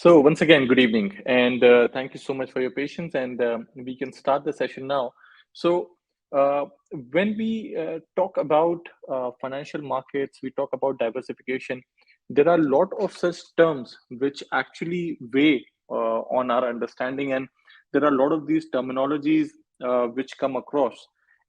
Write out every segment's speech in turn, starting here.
So once again, good evening, and thank you so much for your patience. And we can start the session now. So uh, when we talk about financial markets, we talk about diversification. There are a lot of such terms which actually weigh on our understanding, and there are a lot of these terminologies which come across.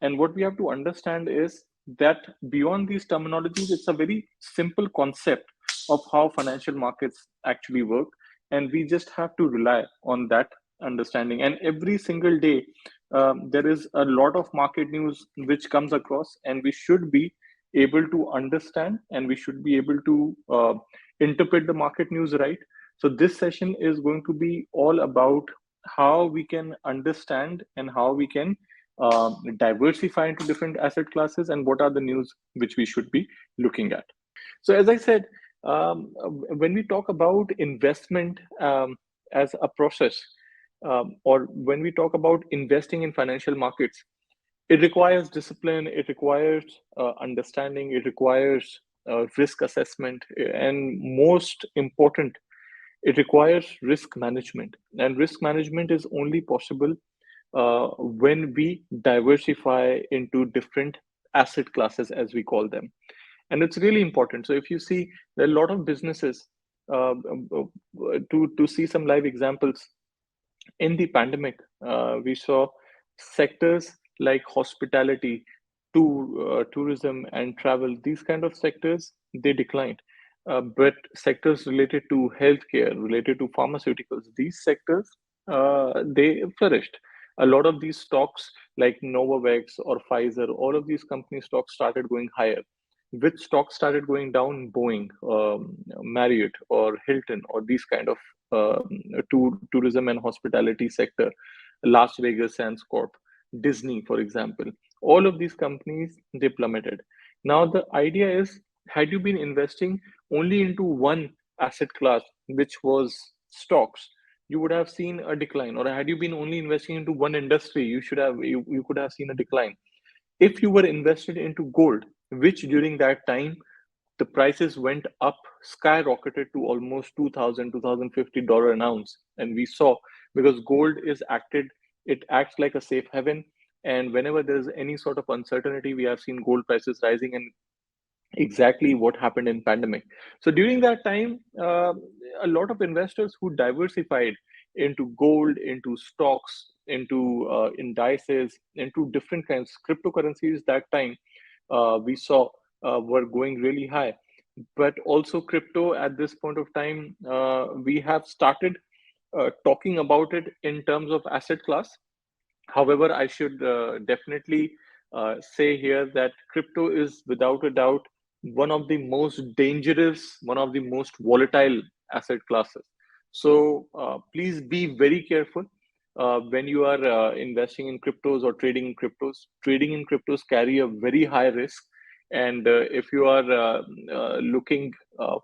And what we have to understand is that beyond these terminologies, it's a very simple concept of how financial markets actually work, and we just have to rely on that understanding. And every single day there is a lot of market news which comes across, and we should be able to understand, and we should be able to interpret the market news right. So this session is going to be all about how we can understand and how we can diversify into different asset classes, and what are the news which we should be looking at. So, as I said, when we talk about investment as a process, or when we talk about investing in financial markets, it requires discipline, it requires understanding, it requires risk assessment, and most important, it requires risk management. And risk management is only possible when we diversify into different asset classes, as we call them. And it's really important. So if you see, there are a lot of businesses, to see some live examples. In the pandemic, we saw sectors like hospitality, tourism and travel, these kind of sectors, they declined. But sectors related to healthcare, related to pharmaceuticals, these sectors, they flourished. A lot of these stocks like Novavax or Pfizer, all of these company stocks started going higher. Which stocks started going down? Boeing, Marriott, or Hilton, or these kind of tourism and hospitality sector, Las Vegas Sands Corp, Disney, for example. All of these companies, they plummeted. Now the idea is, had you been investing only into one asset class, which was stocks, you would have seen a decline. Or had you been only investing into one industry, you could have seen a decline. If you were invested into gold, which during that time the prices went up, skyrocketed to almost 2000, $2050 an ounce. And we saw, because gold is acted, it acts like a safe haven. And whenever there's any sort of uncertainty, we have seen gold prices rising, and exactly what happened in pandemic. So during that time, a lot of investors who diversified into gold, into stocks, into indices, into different kinds cryptocurrencies, that time we saw were going really high. But also crypto, at this point of time, we have started talking about it in terms of asset class. However, I should definitely say here that crypto is without a doubt one of the most dangerous, one of the most volatile asset classes. So please be very careful when you are investing in cryptos or trading in cryptos. Trading in cryptos carry a very high risk. And if you are looking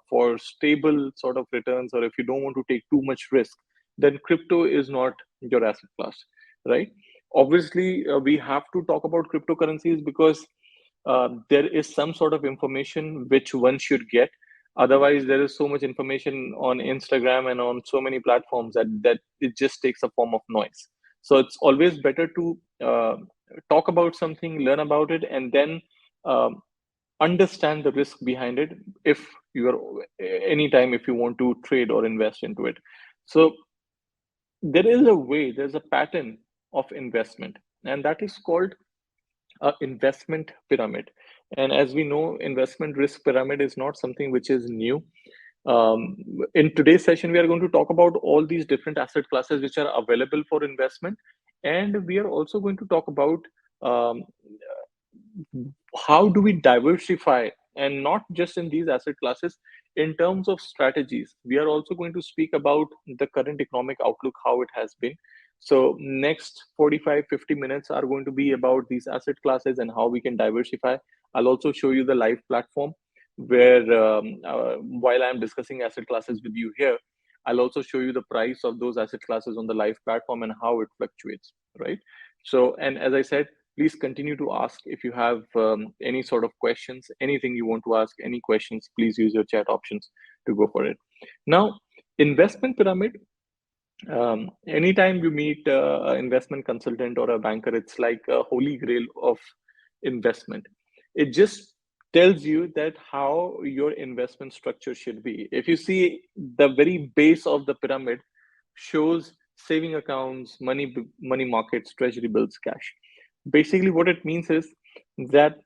for stable sort of returns, or if you don't want to take too much risk, then crypto is not your asset class, right? Obviously, we have to talk about cryptocurrencies because there is some sort of information which one should get. Otherwise, there is so much information on Instagram and on so many platforms that it just takes a form of noise. So it's always better to talk about something, learn about it, and then understand the risk behind it if you are anytime if you want to trade or invest into it. So there is a way, there's a pattern of investment, and that is called a investment pyramid. And as we know, investment risk pyramid is not something which is new. In today's session, we are going to talk about all these different asset classes which are available for investment, and we are also going to talk about um, how do we diversify, and not just in these asset classes. In terms of strategies, we are also going to speak about the current economic outlook, how it has been. So next 45-50 minutes are going to be about these asset classes and how we can diversify. I'll also show you the live platform where while I'm discussing asset classes with you here, I'll also show you the price of those asset classes on the live platform and how it fluctuates, right? So, and as I said, please continue to ask if you have any sort of questions, anything you want to ask, any questions, please use your chat options to go for it. Now, Investment pyramid. Anytime you meet an investment consultant or a banker, it's like a holy grail of investment. It just tells you that how your investment structure should be. If you see, the very base of the pyramid shows saving accounts, money markets, treasury bills, cash. Basically, what it means is that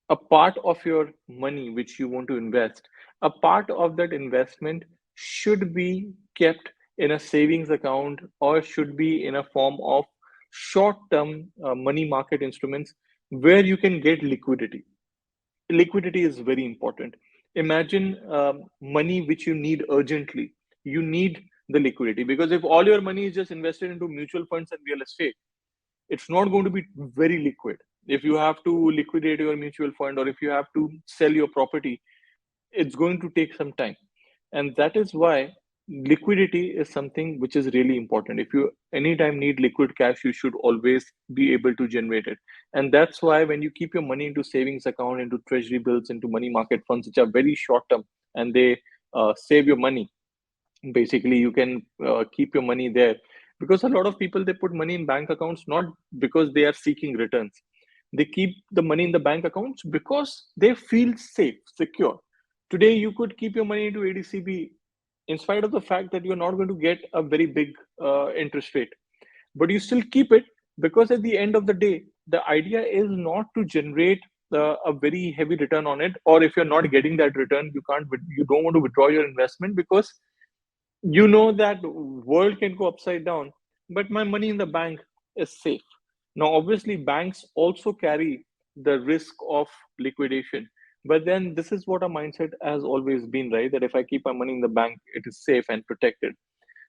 a part of your money which you want to invest, a part of that investment should be kept in a savings account or should be in a form of short term money market instruments where you can get liquidity. Liquidity is very important. Imagine money which you need urgently. You need the liquidity because if all your money is just invested into mutual funds and real estate, it's not going to be very liquid. If you have to liquidate your mutual fund or if you have to sell your property, it's going to take some time. And that is why liquidity is something which is really important. If you anytime need liquid cash, you should always be able to generate it. And that's why when you keep your money into savings account, into treasury bills, into money market funds, which are very short term and they save your money, basically you can keep your money there, because a lot of people, they put money in bank accounts not because they are seeking returns. They keep the money in the bank accounts because they feel safe, secure. Today you could keep your money into ADCB in spite of the fact that you're not going to get a very big interest rate, but you still keep it because at the end of the day the idea is not to generate a very heavy return on it, or if you're not getting that return, you don't want to withdraw your investment because you know that world can go upside down, but my money in the bank is safe. Now obviously banks also carry the risk of liquidation, but then this is what our mindset has always been, right? That if I keep my money in the bank, it is safe and protected.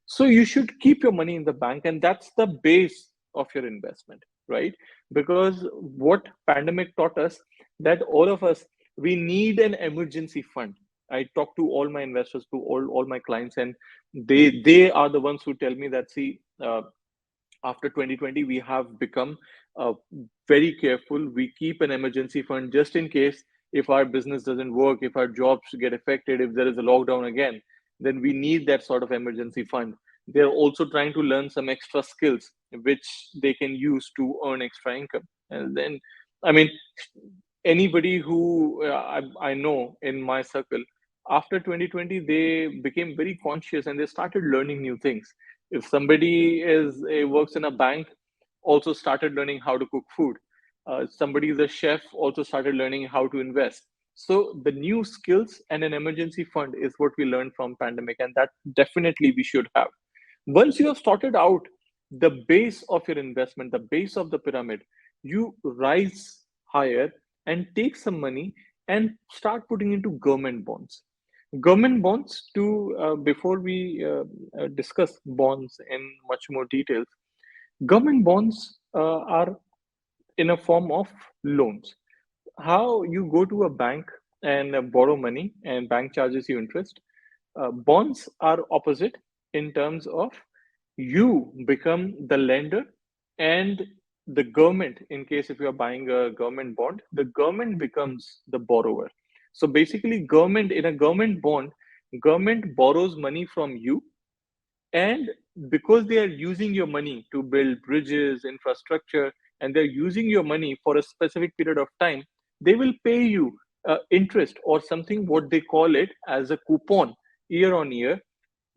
So you should keep your money in the bank, and that's the base of your investment, right? Because what pandemic taught us, that all of us, we need an emergency fund. I talk to all my investors, to all my clients, and they are the ones who tell me that, see, after 2020 we have become very careful. We keep an emergency fund just in case, if our business doesn't work, if our jobs get affected, if there is a lockdown again, then we need that sort of emergency fund. They're also trying to learn some extra skills which they can use to earn extra income. And then, I mean, anybody who I know in my circle, after 2020 they became very conscious and they started learning new things. If somebody works in a bank, also started learning how to cook food. Somebody is a chef, also started learning how to invest. So the new skills and an emergency fund is what we learned from pandemic, and that definitely we should have. Once you have sorted out the base of your investment, the base of the pyramid, you rise higher and take some money and start putting into government bonds. Government bonds, to before we discuss bonds in much more details, government bonds are in a form of loans. How you go to a bank and borrow money and bank charges you interest. Bonds are opposite in terms of you become the lender, and the government, in case if you are buying a government bond, the government becomes the borrower. So basically, government in a government bond, government borrows money from you, and because they are using your money to build bridges, infrastructure, and they're using your money for a specific period of time, they will pay you interest or something, what they call it as a coupon, year on year,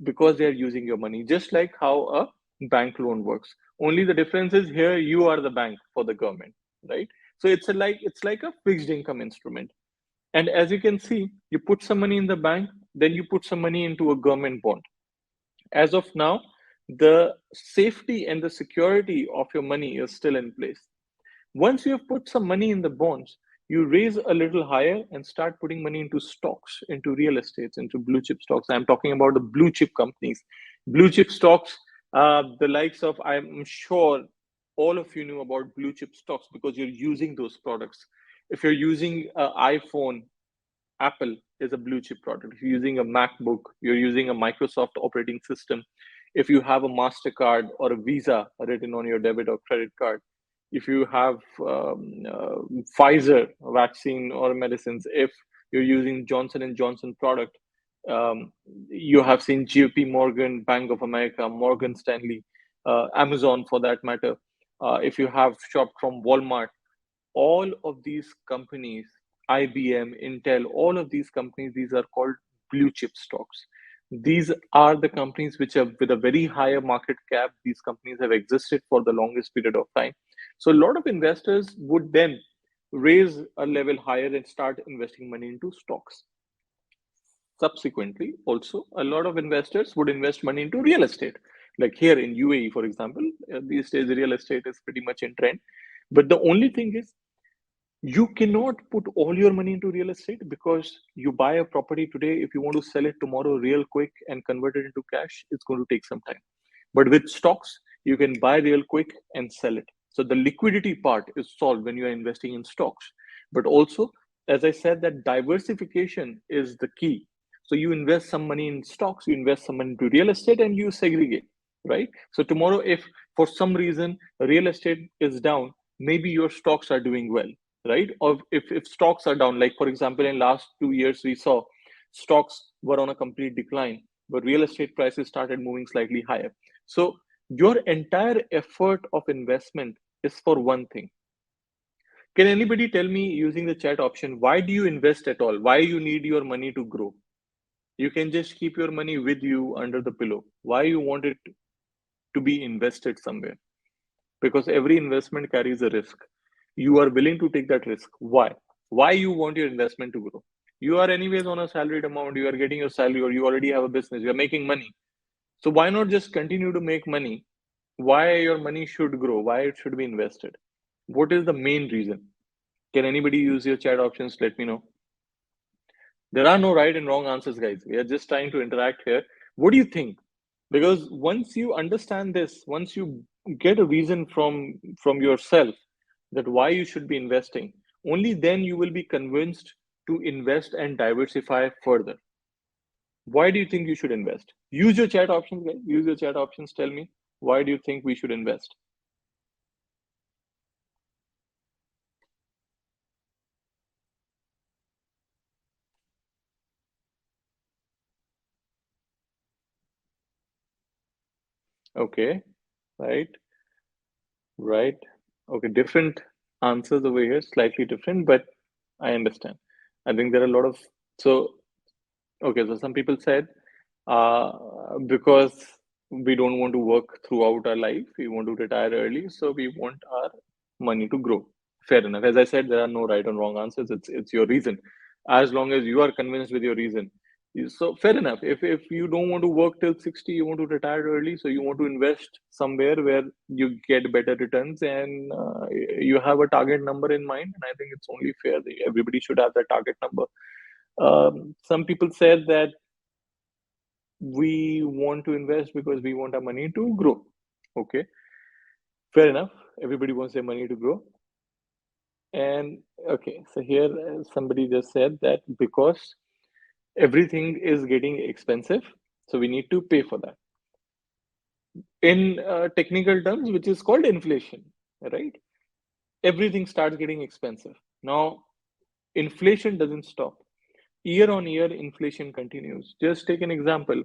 because they are using your money, just like how a bank loan works. Only the difference is here you are the bank for the government, right? So it's like a fixed income instrument. And as you can see, you put some money in the bank, then you put some money into a government bond. As of now, the safety and the security of your money is still in place. Once you have put some money in the bonds, you raise a little higher and start putting money into stocks, into real estates, into blue chip stocks. I'm talking about the blue chip companies. Blue chip stocks, the likes of, I'm sure all of you knew about blue chip stocks because you're using those products. If you're using an iPhone, Apple is a blue chip product. If you're using a MacBook, you're using a Microsoft operating system. If you have a MasterCard or a Visa written on your debit or credit card, if you have Pfizer vaccine or medicines, if you're using Johnson and Johnson product, You have seen JP Morgan, Bank of America, Morgan Stanley, Amazon for that matter. If you have shopped from Walmart, all of these companies, IBM, Intel, all of these companies, these are called blue chip stocks. These are the companies which are with a very higher market cap. These companies have existed for the longest period of time. So a lot of investors would then raise a level higher and start investing money into stocks. Subsequently, also, a lot of investors would invest money into real estate. Like here in UAE, for example, these days real estate is pretty much in trend. But the only thing is, you cannot put all your money into real estate, because you buy a property today, if you want to sell it tomorrow real quick and convert it into cash, it's going to take some time. But with stocks, you can buy real quick and sell it. So the liquidity part is solved when you are investing in stocks. But also, as I said, that diversification is the key. So you invest some money in stocks, you invest some money into real estate, and you segregate, right? So tomorrow, if for some reason real estate is down, maybe your stocks are doing well, right? Or if stocks are down, like for example, in last 2 years, we saw stocks were on a complete decline, but real estate prices started moving slightly higher. So your entire effort of investment is for one thing. Can anybody tell me using the chat option, why do you invest at all? Why you need your money to grow? You can just keep your money with you under the pillow. Why you want it to be invested somewhere? Because every investment carries a risk. You are willing to take that risk. Why you want your investment to grow? You are anyways on a salaried amount, you are getting your salary, or you already have a business, you're making money. So why not just continue to make money? Why your money should grow? Why it should be invested? What is the main reason? Can anybody use your chat options? Let me know. There are no right and wrong answers, guys. We are just trying to interact here. What do you think? Because once you understand this, once you get a reason from yourself that why you should be investing, only then you will be convinced to invest and diversify further. Why do you think you should invest? Use your chat options, guys. Use your chat options. Tell me, why do you think we should invest? Okay, right, right. Okay, different answers over here, slightly different, but I understand. I think there are a lot of, so okay, so some people said uh, because we don't want to work throughout our life, we want to retire early, so we want our money to grow. Fair enough. As I said, there are no right and wrong answers. It's your reason. As long as you are convinced with your reason. So fair enough. If you don't want to work till 60, you want to retire early, so you want to invest somewhere where you get better returns, and you have a target number in mind. And I think it's only fair that everybody should have that target number. Some people said that we want to invest because we want our money to grow. Okay, fair enough. Everybody wants their money to grow. And okay, so here somebody just said that because everything is getting expensive, so we need to pay for that. In technical terms, which is called inflation, right? Everything starts getting expensive. Now, inflation doesn't stop. Year on year, inflation continues. Just take an example.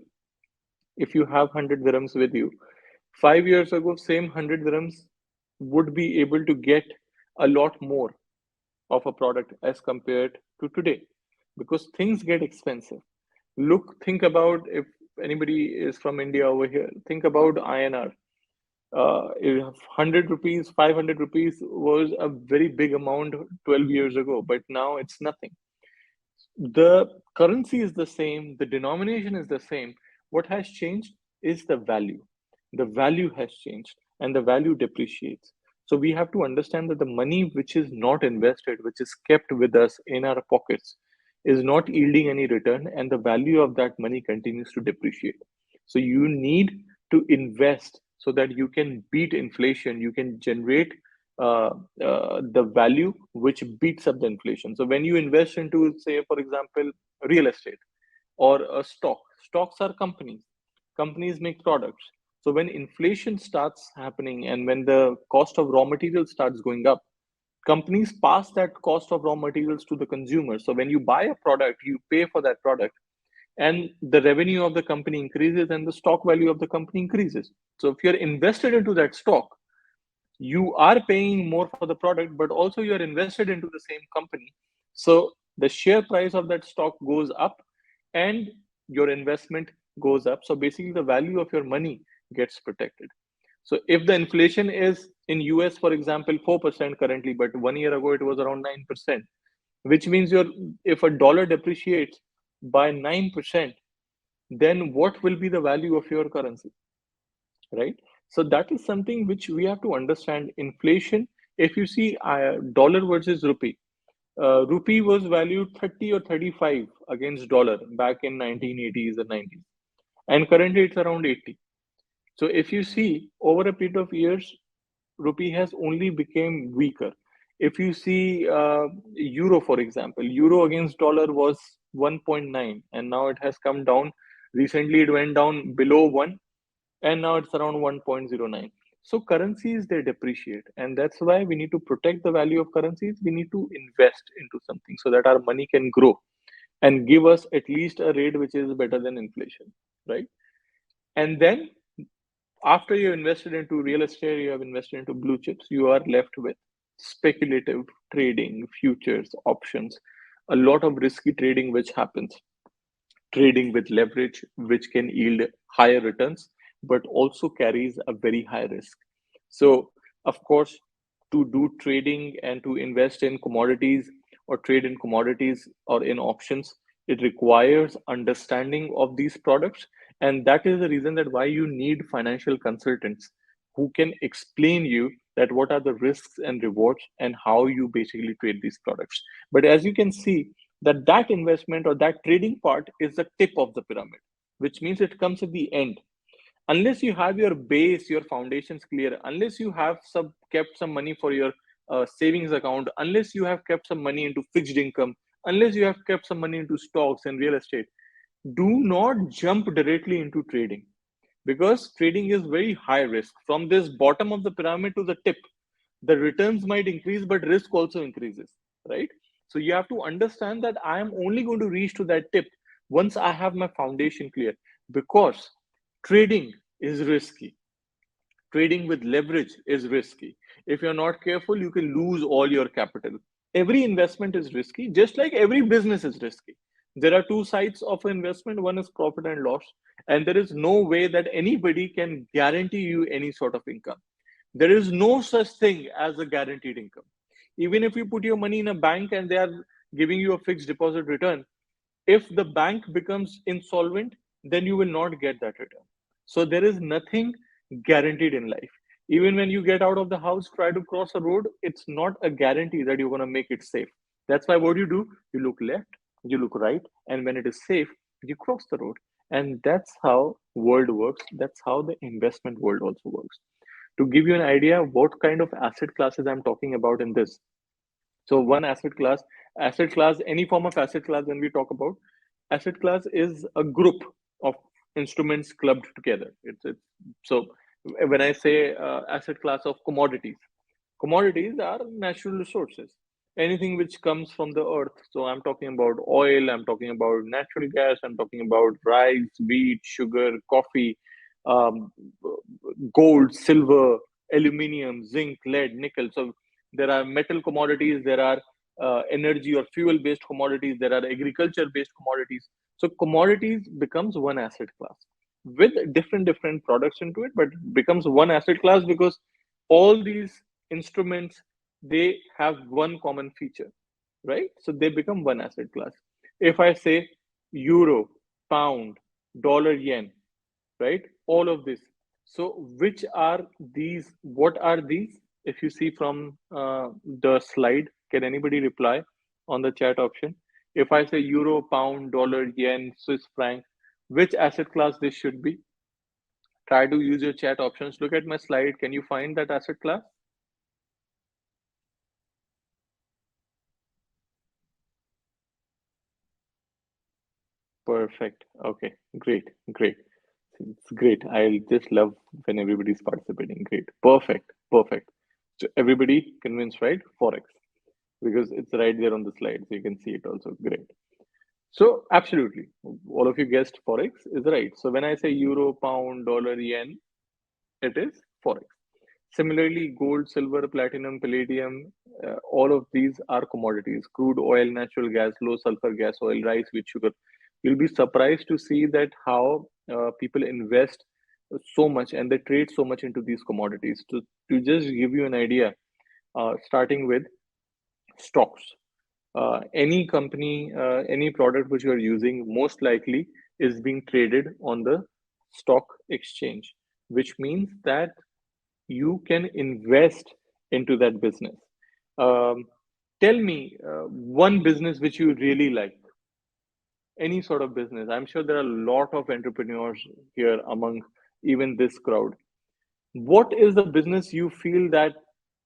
If you have 100 dirhams with you, 5 years ago, same 100 dirhams would be able to get a lot more of a product as compared to today, because things get expensive. Think about, if anybody is from India over here, think about INR. If 100 rupees, 500 rupees was a very big amount 12 years ago, but now it's nothing. The currency is the same, the denomination is the same. What has changed is the value. The value has changed and the value depreciates. So we have to understand that the money which is not invested, which is kept with us in our pockets, is not yielding any return, and the value of that money continues to depreciate. So you need to invest so that you can beat inflation, you can generate the value which beats up the inflation. So when you invest into, say, for example, real estate or a stock, stocks are companies. Companies make products. So when inflation starts happening and when the cost of raw materials starts going up, companies pass that cost of raw materials to the consumer. So when you buy a product, you pay for that product, and the revenue of the company increases and the stock value of the company increases. So if you're invested into that stock, you are paying more for the product, but also you are invested into the same company. So the share price of that stock goes up and your investment goes up. So basically, the value of your money gets protected. So if the inflation is in US, for example, 4% currently, but 1 year ago it was around 9%, which means your if a dollar depreciates by 9%, then what will be the value of your currency, right? So that is something which we have to understand. Inflation, if you see dollar versus rupee, rupee was valued 30 or 35 against dollar back in 1980s and 90s, and currently it's around 80. So if you see over a period of years, rupee has only become weaker. If you see euro, for example, euro against dollar was 1.9, and now it has come down. Recently, it went down below 1, and now it's around 1.09. So currencies, they depreciate, and that's why we need to protect the value of currencies. We need to invest into something so that our money can grow and give us at least a rate which is better than inflation, right? And then after you invested into real estate, you have invested into blue chips, you are left with speculative trading, futures, options, a lot of risky trading which happens, trading with leverage, which can yield higher returns, but also carries a very high risk. So, of course, to do trading and to invest in commodities or trade in commodities or in options, it requires understanding of these products. And that is the reason that why you need financial consultants who can explain you that what are the risks and rewards and how you basically trade these products. But as you can see, that investment or that trading part is the tip of the pyramid, which means it comes at the end. Unless you have your base, your foundations clear, unless you have some kept some money for your savings account, unless you have kept some money into fixed income, unless you have kept some money into stocks and real estate, do not jump directly into trading, because trading is very high risk. From this bottom of the pyramid to the tip, the returns might increase, but risk also increases, right? So you have to understand that I am only going to reach to that tip once I have my foundation clear, because trading is risky. Trading with leverage is risky. If you're not careful, you can lose all your capital. Every investment is risky, just like every business is risky. There are two sides of investment, one is profit and loss, and there is no way that anybody can guarantee you any sort of income. There is no such thing as a guaranteed income. Even if you put your money in a bank and they are giving you a fixed deposit return, if the bank becomes insolvent, then you will not get that return. So there is nothing guaranteed in life. Even when you get out of the house, try to cross a road, it's not a guarantee that you're going to make it safe. That's why what you do, you look left, you look right, and when it is safe, you cross the road. And that's how world works. That's how the investment world also works. To give you an idea what kind of asset classes I'm talking about in this. So one asset class, any form of asset class, when we talk about asset class, is a group of instruments clubbed together. It's so when I say asset class of commodities, commodities are natural resources, anything which comes from the earth. So I'm talking about oil, I'm talking about natural gas, I'm talking about rice, wheat, sugar, coffee, um, gold, silver, aluminium, zinc, lead, nickel. So there are metal commodities, there are energy or fuel based commodities, there are agriculture based commodities. So commodities becomes one asset class with different products into it, but becomes one asset class because all these instruments, they have one common feature, right? So they become one asset class. If I say euro, pound, dollar, yen, right? All of this. So, which are these? What are these? If you see from the slide, can anybody reply on the chat option? If I say euro, pound, dollar, yen, Swiss franc, which asset class this should be? Try to use your chat options. Look at my slide. Can you find that asset class? Perfect. Okay, great, great. It's great. I just love when everybody's participating. Great. Perfect. Perfect. So everybody convinced, right? Forex. Because it's right there on the slide. So you can see it also. Great. So absolutely, all of you guessed forex is right. So when I say euro, pound, dollar, yen, it is forex. Similarly, gold, silver, platinum, palladium, all of these are commodities. Crude oil, natural gas, low sulfur gas oil, rice, wheat, sugar. You'll be surprised to see that how people invest so much and they trade so much into these commodities. To just give you an idea, starting with stocks. Any company, any product which you are using, most likely is being traded on the stock exchange, which means that you can invest into that business. Um, Tell me one business which you really like, any sort of business. I'm sure there are a lot of entrepreneurs here among even this crowd. What is the business you feel that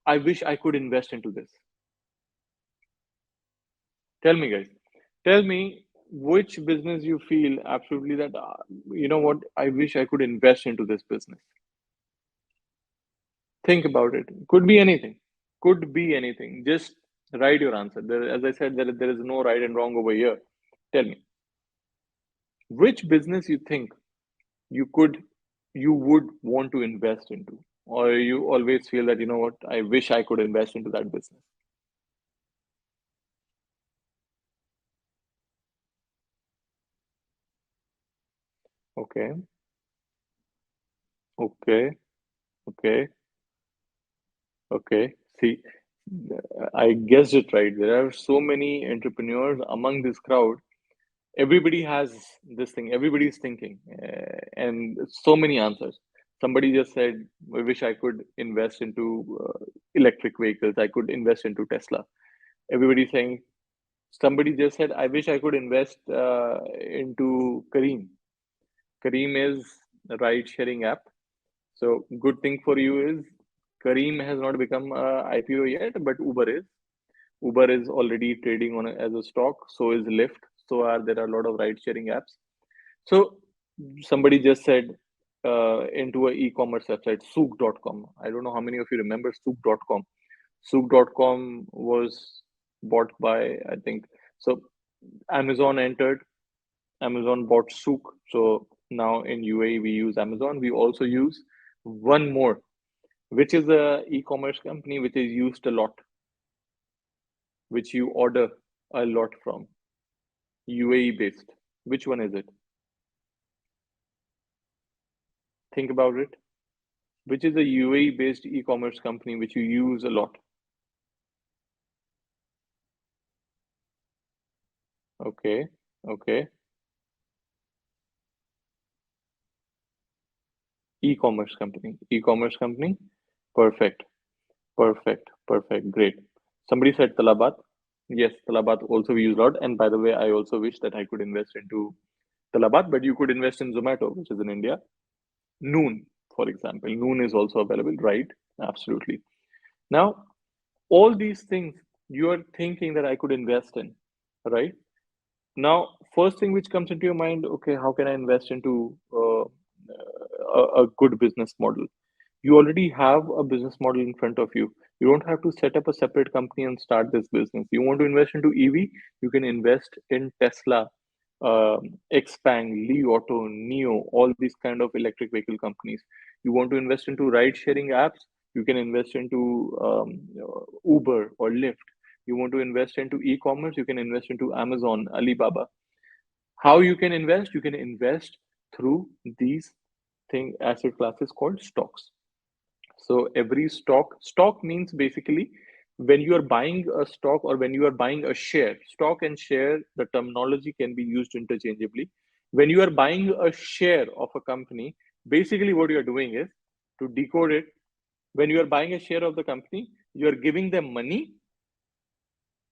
I wish I could invest into this? Tell me, guys. Tell me which business you feel absolutely that, you know what, I wish I could invest into this business. Think about it. Could be anything. Could be anything. Just write your answer. As I said, there is no right and wrong over here. Tell me, which business you think you could, you would want to invest into, or you always feel that, you know what, I wish I could invest into that business. Okay, okay, okay, okay. See, I guessed it right. There are so many entrepreneurs among this crowd. Everybody has this thing, everybody's thinking, and so many answers. Somebody just said, I wish I could invest into electric vehicles, I could invest into Tesla. Everybody's saying, somebody just said, I wish I could invest into Kareem is a ride sharing app. So good thing for you is Kareem has not become a IPO yet, but Uber is already trading on as a stock. So is Lyft. So are there are a lot of ride sharing apps. So somebody just said into a e-commerce website, souk.com. I don't know how many of you remember souk.com. Souk.com was bought by, I think, so Amazon entered, Amazon bought Souk. So now in UAE, we use Amazon. We also use one more, which is a e-commerce company which is used a lot, which you order a lot from, UAE based. Which one is it? Think about it. Which is a UAE based e-commerce company which you use a lot? Okay, okay. E-commerce company. E-commerce company. Perfect, perfect, perfect. Great. Somebody said Talabat. Yes, Talabat also we use a lot. And by the way, I also wish that I could invest into Talabat, but you could invest in Zomato, which is in India. Noon, for example. Noon is also available, right? Absolutely. Now, all these things you are thinking that I could invest in, right? Now, first thing which comes into your mind, okay, how can I invest into a good business model? You already have a business model in front of you. You don't have to set up a separate company and start this business. You want to invest into EV, you can invest in Tesla, Xpeng, Li Auto, Neo, all these kind of electric vehicle companies. You want to invest into ride sharing apps, you can invest into Uber or Lyft. You want to invest into e-commerce, you can invest into Amazon, Alibaba. How you can invest? You can invest through these thing asset classes called stocks. So every stock means basically when you are buying a stock or when you are buying a share, stock and share, the terminology can be used interchangeably. When you are buying a share of a company, basically what you are doing is, to decode it, when you are buying a share of the company, you are giving them money,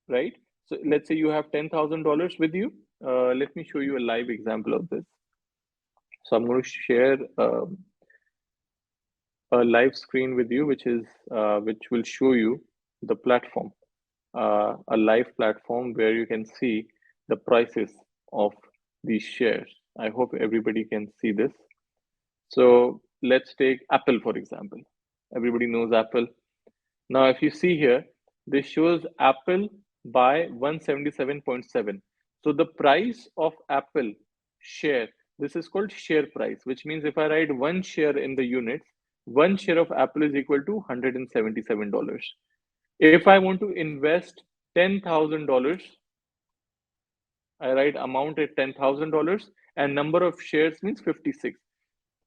right? So let's say you have $10,000 with you. Let me show you a live example of this. So I'm going to share a live screen with you, which will show you the platform, a live platform where you can see the prices of these shares. I hope everybody can see this. So let's take Apple for example. Everybody knows Apple. Now, if you see here, this shows Apple by 177.7. So the price of Apple share, this is called share price, which means if I write one share in the units, one share of Apple is equal to $177. If I want to invest $10,000, I write amount at $10,000 and number of shares means 56.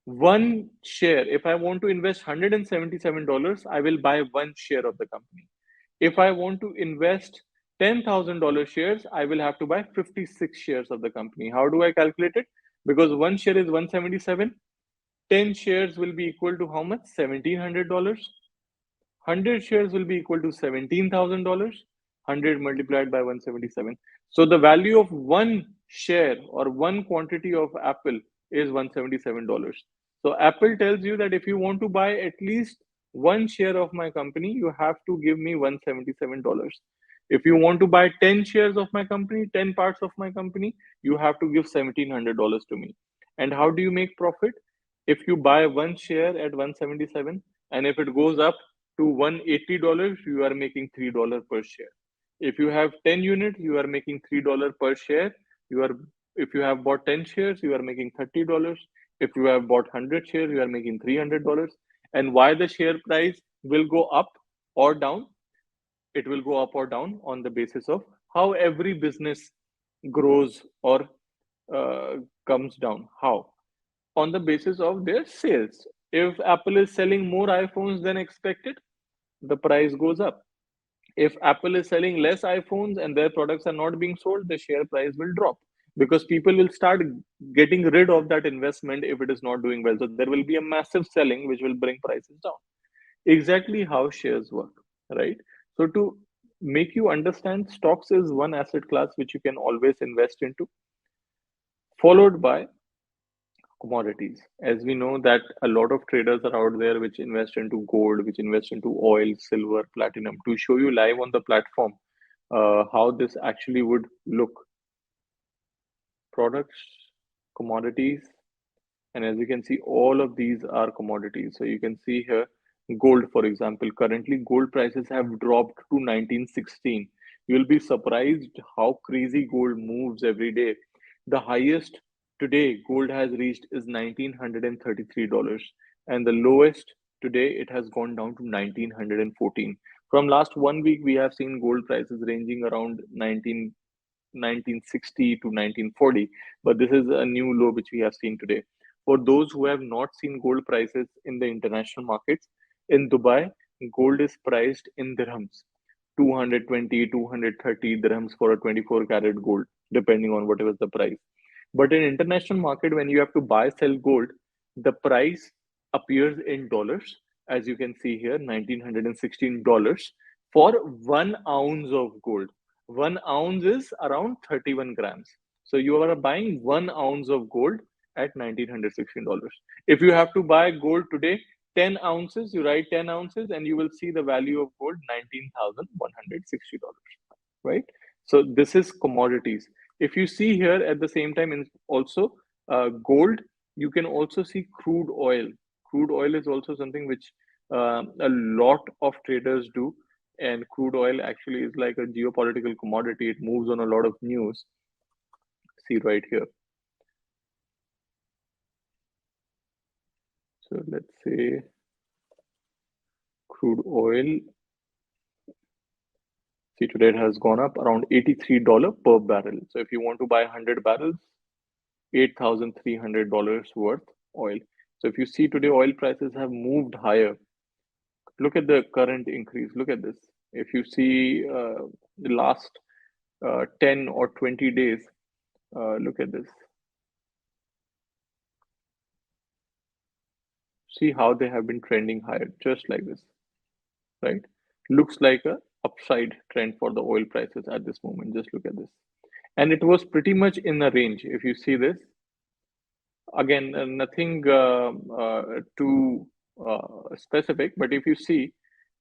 One share, if I want to invest $177, I will buy one share of the company. If I want to invest $10,000 shares, I will have to buy 56 shares of the company. How do I calculate it? Because one share is 177, 10 shares will be equal to how much? $1,700. 100 shares will be equal to $17,000. 100 multiplied by 177. So the value of one share or one quantity of Apple is $177. So Apple tells you that if you want to buy at least one share of my company, you have to give me $177. If you want to buy 10 shares of my company, 10 parts of my company, you have to give $1,700 to me. And how do you make profit? If you buy one share at 177 and if it goes up to $180, you are making $3 per share. If you have 10 units, you are making $3 per share. You are If you have bought 10 shares, you are making $30. If you have bought 100 shares, you are making $300. And why the share price will go up or down? It will go up or down on the basis of how every business grows or uh, comes down. How? On the basis of their sales. If Apple is selling more iPhones than expected, the price goes up. If Apple is selling less iPhones and their products are not being sold, the share price will drop because people will start getting rid of that investment if it is not doing well. So there will be a massive selling which will bring prices down. Exactly how shares work, right? So to make you understand, stocks is one asset class which you can always invest into, followed by commodities. As we know that a lot of traders are out there which invest into gold, which invest into oil, silver, platinum. To show you live on the platform how this actually would look: products, commodities, and as you can see, all of these are commodities. So you can see here gold, for example. Currently, gold prices have dropped to 1916. You'll be surprised how crazy gold moves every day. The highest today gold has reached is $1,933, and the lowest today it has gone down to 1,914. From last 1 week, we have seen gold prices ranging around 1960 to 1940, but this is a new low which we have seen today. For those who have not seen gold prices in the international markets, in Dubai, gold is priced in dirhams, 220, 230 dirhams for a 24 karat gold, depending on whatever the price. But in international market, when you have to buy, sell gold, the price appears in dollars. As you can see here, $1,916 for 1 ounce of gold. 1 ounce is around 31 grams. So you are buying 1 ounce of gold at $1,916. If you have to buy gold today, 10 ounces, you write 10 ounces and you will see the value of gold $19,160, right? So this is commodities. If you see here at the same time, in also gold, you can also see crude oil. Crude oil is also something which a lot of traders do, and crude oil actually is like a geopolitical commodity. It moves on a lot of news. See right here. So let's say crude oil. See, today it has gone up around $83 per barrel. So if you want to buy 100 barrels, $8,300 worth oil. So if you see today, oil prices have moved higher. Look at the current increase. Look at this. If you see the last 10 or 20 days, look at this. See how they have been trending higher, just like this, right? Looks like a upside trend for the oil prices at this moment. Just look at this. And it was pretty much in the range. If you see this, again, nothing too specific, but if you see,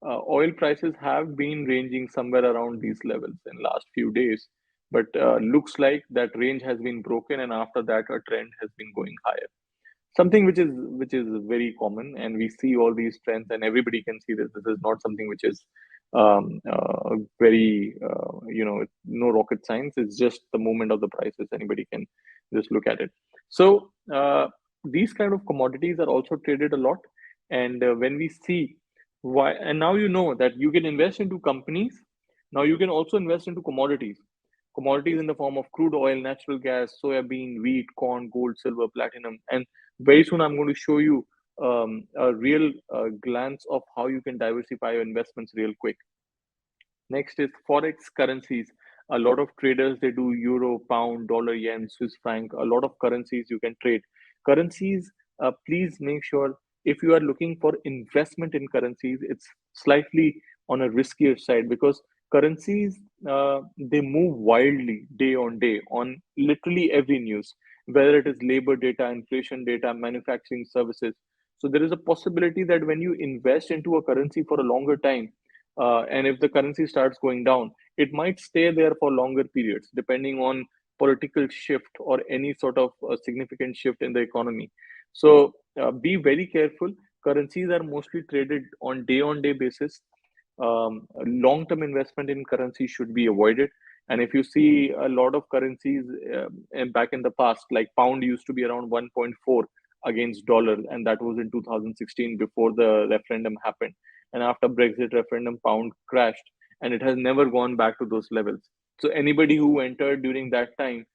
oil prices have been ranging somewhere around these levels in last few days, but looks like that range has been broken, and after that, a trend has been going higher. Something which is very common, and we see all these trends, and everybody can see this. This is not something which is very no rocket science. It's just the movement of the prices. Anybody can just look at it. So these kind of commodities are also traded a lot. And when we see why, and now you know that you can invest into companies. Now you can also invest into commodities in the form of crude oil, natural gas, soybean, wheat, corn, gold, silver, platinum. And very soon I'm going to show you a real glance of how you can diversify your investments real quick. Next is forex currencies. A lot of traders, they do euro, pound, dollar, yen, Swiss franc. A lot of currencies you can trade. Currencies, please make sure if you are looking for investment in currencies, it's slightly on a riskier side because currencies, they move wildly day on day on literally every news, whether it is labor data, inflation data, manufacturing services. So there is a possibility that when you invest into a currency for a longer time, and if the currency starts going down, it might stay there for longer periods, depending on political shift or any sort of significant shift in the economy. So be very careful. Currencies are mostly traded on day basis. Long-term investment in currency should be avoided. And if you see a lot of currencies and back in the past, like pound used to be around 1.4 against dollar, and that was in 2016 before the referendum happened. And after Brexit referendum, pound crashed, and it has never gone back to those levels. So anybody who entered during that time,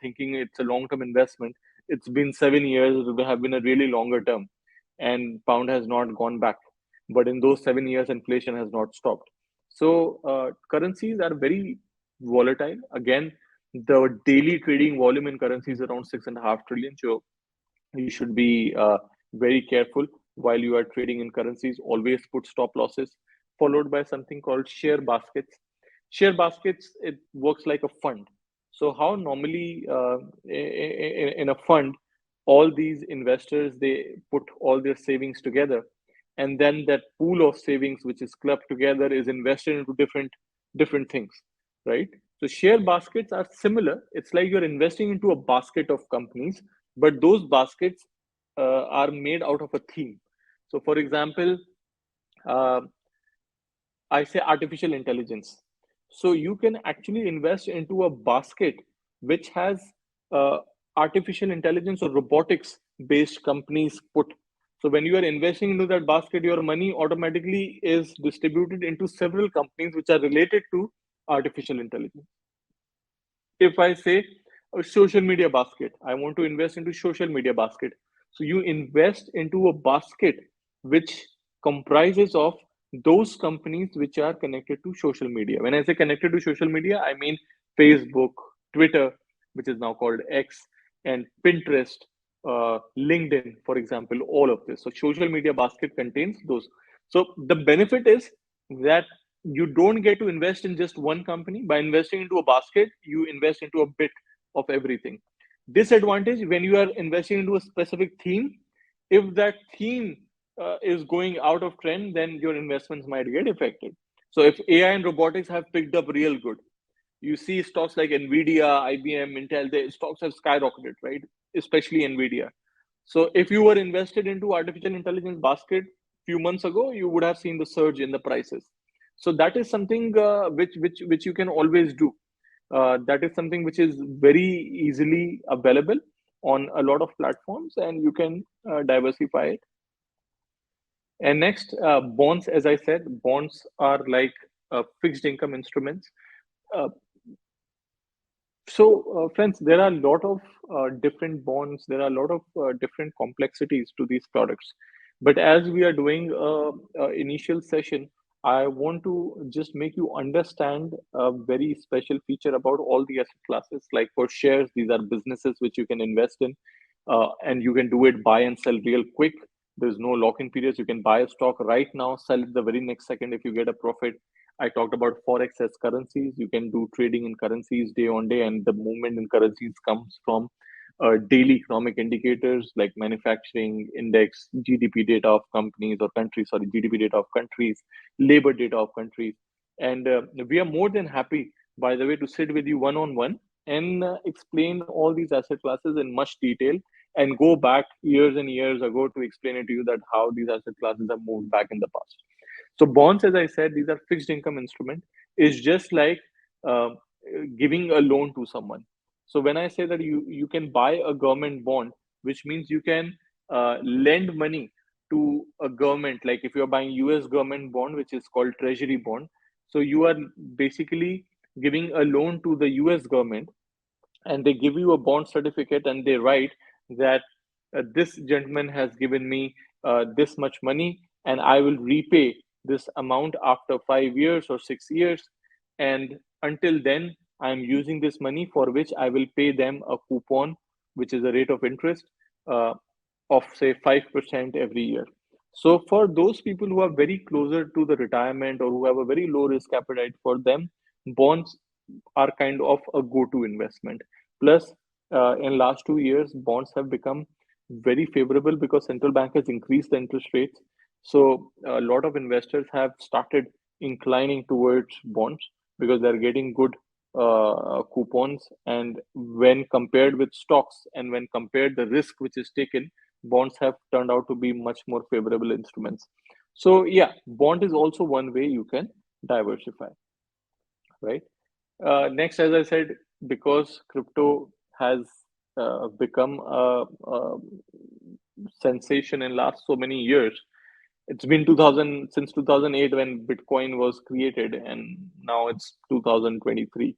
thinking it's a long-term investment, it's been 7 years. It will have been a really longer term, and pound has not gone back. But in those 7 years, inflation has not stopped. So currencies are very volatile. Again, the daily trading volume in currencies is around 6.5 trillion. So you should be very careful while you are trading in currencies. Always put stop losses, followed by something called share baskets. Share baskets, it works like a fund. So how normally in a fund, all these investors, they put all their savings together, and then that pool of savings which is clubbed together is invested into different things, right? So share baskets are similar. It's like you're investing into a basket of companies, but those baskets are made out of a theme. So for example, uh, I say artificial intelligence. So you can actually invest into a basket which has uh, artificial intelligence or robotics based companies put. So when you are investing into that basket, your money automatically is distributed into several companies which are related to artificial intelligence. If I say a social media basket, I want to invest into social media basket. So you invest into a basket which comprises of those companies which are connected to social media. When I say connected to social media, I mean Facebook, Twitter, which is now called X, and Pinterest, LinkedIn, for example, all of this. So social media basket contains those. So the benefit is that you don't get to invest in just one company. By investing into a basket, you invest into a bit of everything. Disadvantage, when you are investing into a specific theme, if that theme is going out of trend, then your investments might get affected. So if AI and robotics have picked up real good, you see stocks like Nvidia, IBM, Intel, the stocks have skyrocketed, right? Especially Nvidia. So if you were invested into artificial intelligence basket few months ago, you would have seen the surge in the prices. So that is something which you can always do. That is something which is very easily available on a lot of platforms, and you can diversify it. And next, bonds. As I said, bonds are like fixed income instruments. Uh, friends, there are a lot of different bonds. There are a lot of different complexities to these products. But as we are doing initial session, I want to just make you understand a very special feature about all the asset classes. Like for shares, these are businesses which you can invest in, and you can do it buy and sell real quick. There's no lock-in periods. You can buy a stock right now, sell it the very next second if you get a profit. I talked about forex as currencies. You can do trading in currencies day on day, and the movement in currencies comes from daily economic indicators like manufacturing index, GDP data of companies or countries, sorry, GDP data of countries, labor data of countries. And we are more than happy, by the way, to sit with you one on one and explain all these asset classes in much detail and go back years and years ago to explain it to you that how these asset classes have moved back in the past. So bonds, as I said, these are fixed income instrument. Is just like uh, giving a loan to someone. So when I say that you can buy a government bond, which means you can lend money to a government. Like if you're buying US government bond, which is called treasury bond, so you are basically giving a loan to the US government, and they give you a bond certificate and they write that this gentleman has given me this much money and I will repay this amount after 5 years or 6 years. And until then, I'm using this money for which I will pay them a coupon, which is a rate of interest uh, of say 5% every year. So for those people who are very closer to the retirement or who have a very low risk appetite, for them, bonds are kind of a go-to investment. Plus, in last 2 years, bonds have become very favorable because central bank has increased the interest rates. So a lot of investors have started inclining towards bonds because they're getting good coupons. And when compared with stocks and when compared the risk which is taken, bonds have turned out to be much more favorable instruments. So yeah, bond is also one way you can diversify, right? Next, as I said, because crypto has become a sensation in last so many years. It's been 2000 since 2008 when Bitcoin was created, and now it's 2023.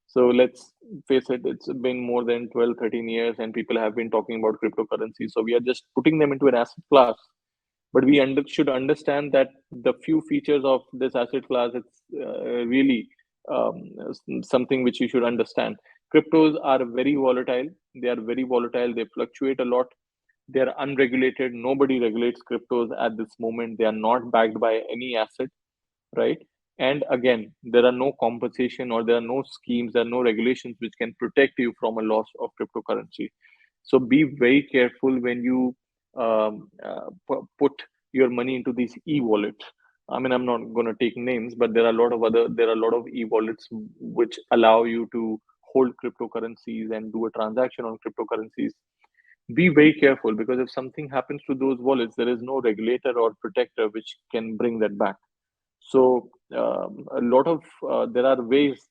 So let's face it, it's been more than 12, 13 years, and people have been talking about cryptocurrency. So we are just putting them into an asset class, but we should understand that the few features of this asset class, it's really um, something which you should understand. Cryptos are very volatile. They are very volatile. They fluctuate a lot. They are unregulated. Nobody regulates cryptos at this moment. They are not backed by any asset, right? And again, there are no compensation or there are no schemes, there are no regulations which can protect you from a loss of cryptocurrency. So be very careful when you put your money into these e-wallets. I mean, I'm not going to take names, but there are a lot of e-wallets which allow you to hold cryptocurrencies and do a transaction on cryptocurrencies. Be very careful because if something happens to those wallets, there is no regulator or protector which can bring that back. So a lot of there are ways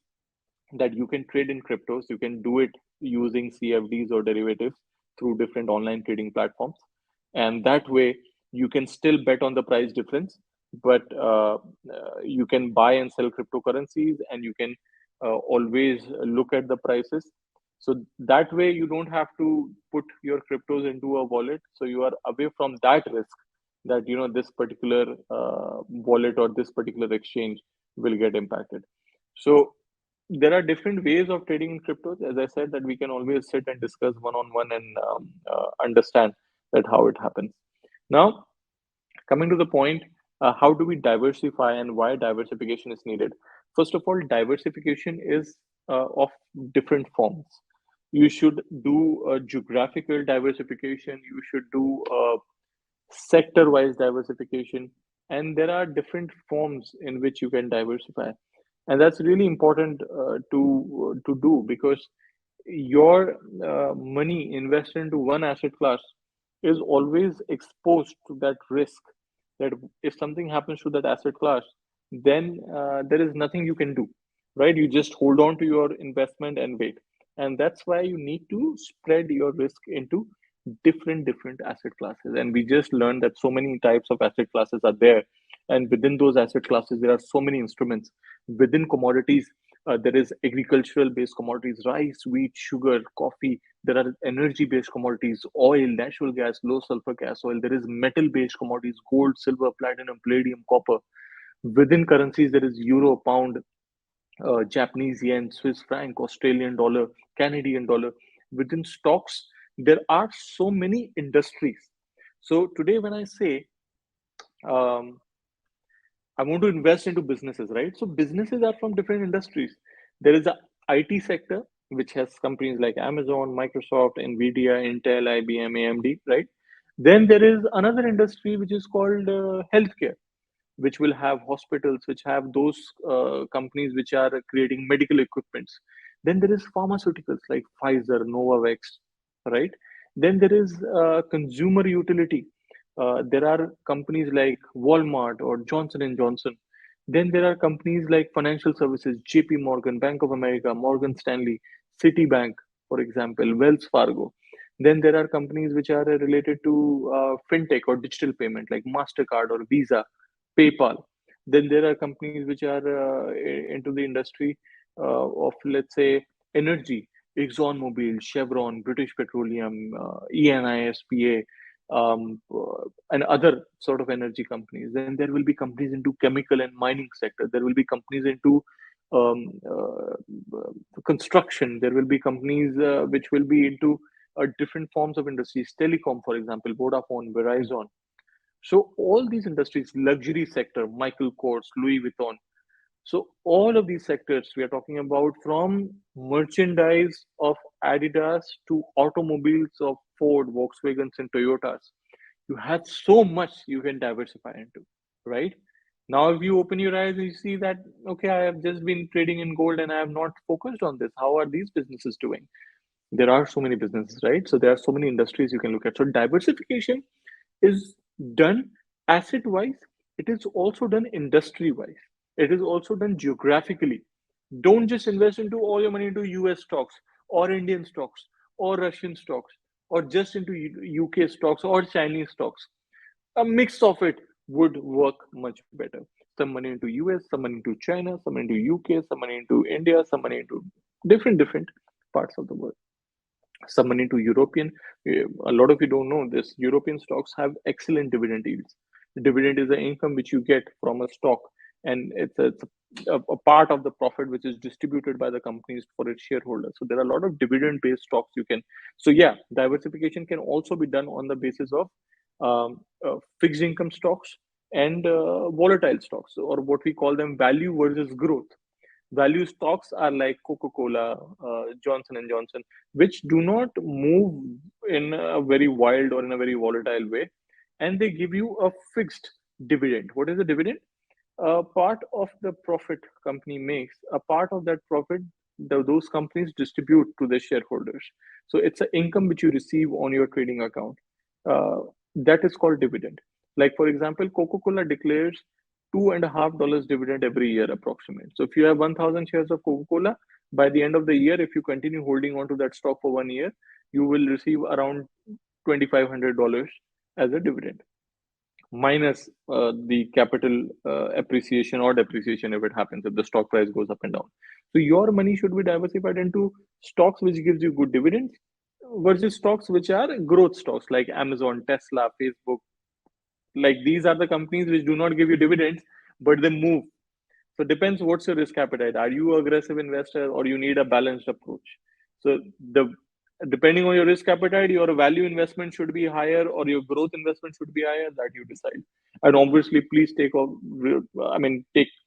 that you can trade in cryptos. You can do it using CFDs or derivatives through different online trading platforms, and that way you can still bet on the price difference. But you can buy and sell cryptocurrencies, and you can always look at the prices. So that way you don't have to put your cryptos into a wallet. So you are away from that risk that this particular wallet or this particular exchange will get impacted. So there are different ways of trading in cryptos. As I said, that we can always sit and discuss one on one and understand that how it happens. Now, coming to the point, how do we diversify and why diversification is needed? First of all, diversification is of different forms. You should do a geographical diversification. You should do sector wise diversification, and there are different forms in which you can diversify, and that's really important to do because your money invested into one asset class is always exposed to that risk that if something happens to that asset class, then there is nothing you can do, right? You just hold on to your investment and wait. And that's why you need to spread your risk into different asset classes. And we just learned that so many types of asset classes are there, and within those asset classes there are so many instruments. Within commodities, there is agricultural based commodities, rice, wheat, sugar, coffee. There are energy based commodities, oil, natural gas, low sulfur gas oil. There is metal based commodities, gold, silver, platinum, palladium, copper. Within currencies, there is euro, pound, Japanese yen, Swiss franc, Australian dollar, Canadian dollar. Within stocks, there are so many industries. So today, when I say um, I want to invest into businesses, right? So businesses are from different industries. There is a IT sector, which has companies like Amazon, Microsoft, Nvidia, Intel, IBM, AMD, right? Then there is another industry which is called healthcare, which will have hospitals, which have those companies which are creating medical equipments. Then there is pharmaceuticals like Pfizer, Novavax, right? Then there is consumer utility. There are companies like Walmart or Johnson and Johnson. Then there are companies like financial services, JP Morgan, Bank of America, Morgan Stanley, Citibank, for example, Wells Fargo. Then there are companies which are related to fintech or digital payment like MasterCard or Visa, PayPal. Then there are companies which are into the industry of, let's say, energy, ExxonMobil, Chevron, British Petroleum, ENI, and other sort of energy companies. Then there will be companies into chemical and mining sector. There will be companies into um, construction. There will be companies which will be into different forms of industries, telecom, for example, Vodafone, Verizon. So all these industries, luxury sector, Michael Kors, Louis Vuitton. So all of these sectors we are talking about, from merchandise of Adidas to automobiles of Ford, Volkswagens, and Toyotas. You have so much you can diversify into, right? Now, if you open your eyes and you see that, okay, I have just been trading in gold and I have not focused on this. How are these businesses doing? There are so many businesses, right? So there are so many industries you can look at. So diversification is done asset wise, it is also done industry wise, it is also done geographically. Don't just invest into all your money into US stocks or Indian stocks or Russian stocks or just into UK stocks or Chinese stocks. A mix of it would work much better. Some money into US, some money into China, some money into UK, some money into India, some money into different parts of the world, some money to European. A lot of you don't know this. European stocks have excellent dividend yields. Dividend is the income which you get from a stock, and it's a part of the profit which is distributed by the companies for its shareholders. So there are a lot of dividend-based stocks you can. So yeah, diversification can also be done on the basis of fixed income stocks and volatile stocks, or what we call them value versus growth. Value stocks are like Coca-Cola, Johnson and Johnson, which do not move in a very wild or in a very volatile way, and they give you a fixed dividend. What is the dividend? A part of the profit company makes, a part of that profit, those companies distribute to their shareholders. So it's an income which you receive on your trading account. Uh, that is called dividend. Like, for example, Coca-Cola declares $2.50 dividend every year, approximate. So if you have 1,000 shares of Coca-Cola, by the end of the year, if you continue holding on to that stock for 1 year, you will receive around $2,500 as a dividend, minus the capital appreciation or depreciation if it happens, if the stock price goes up and down. So your money should be diversified into stocks which gives you good dividends versus stocks which are growth stocks like Amazon, Tesla, Facebook. Like, these are the companies which do not give you dividends, but they move. So it depends what's your risk appetite. Are you an aggressive investor or you need a balanced approach? So the depending on your risk appetite, your value investment should be higher or your growth investment should be higher. That you decide. And obviously, please take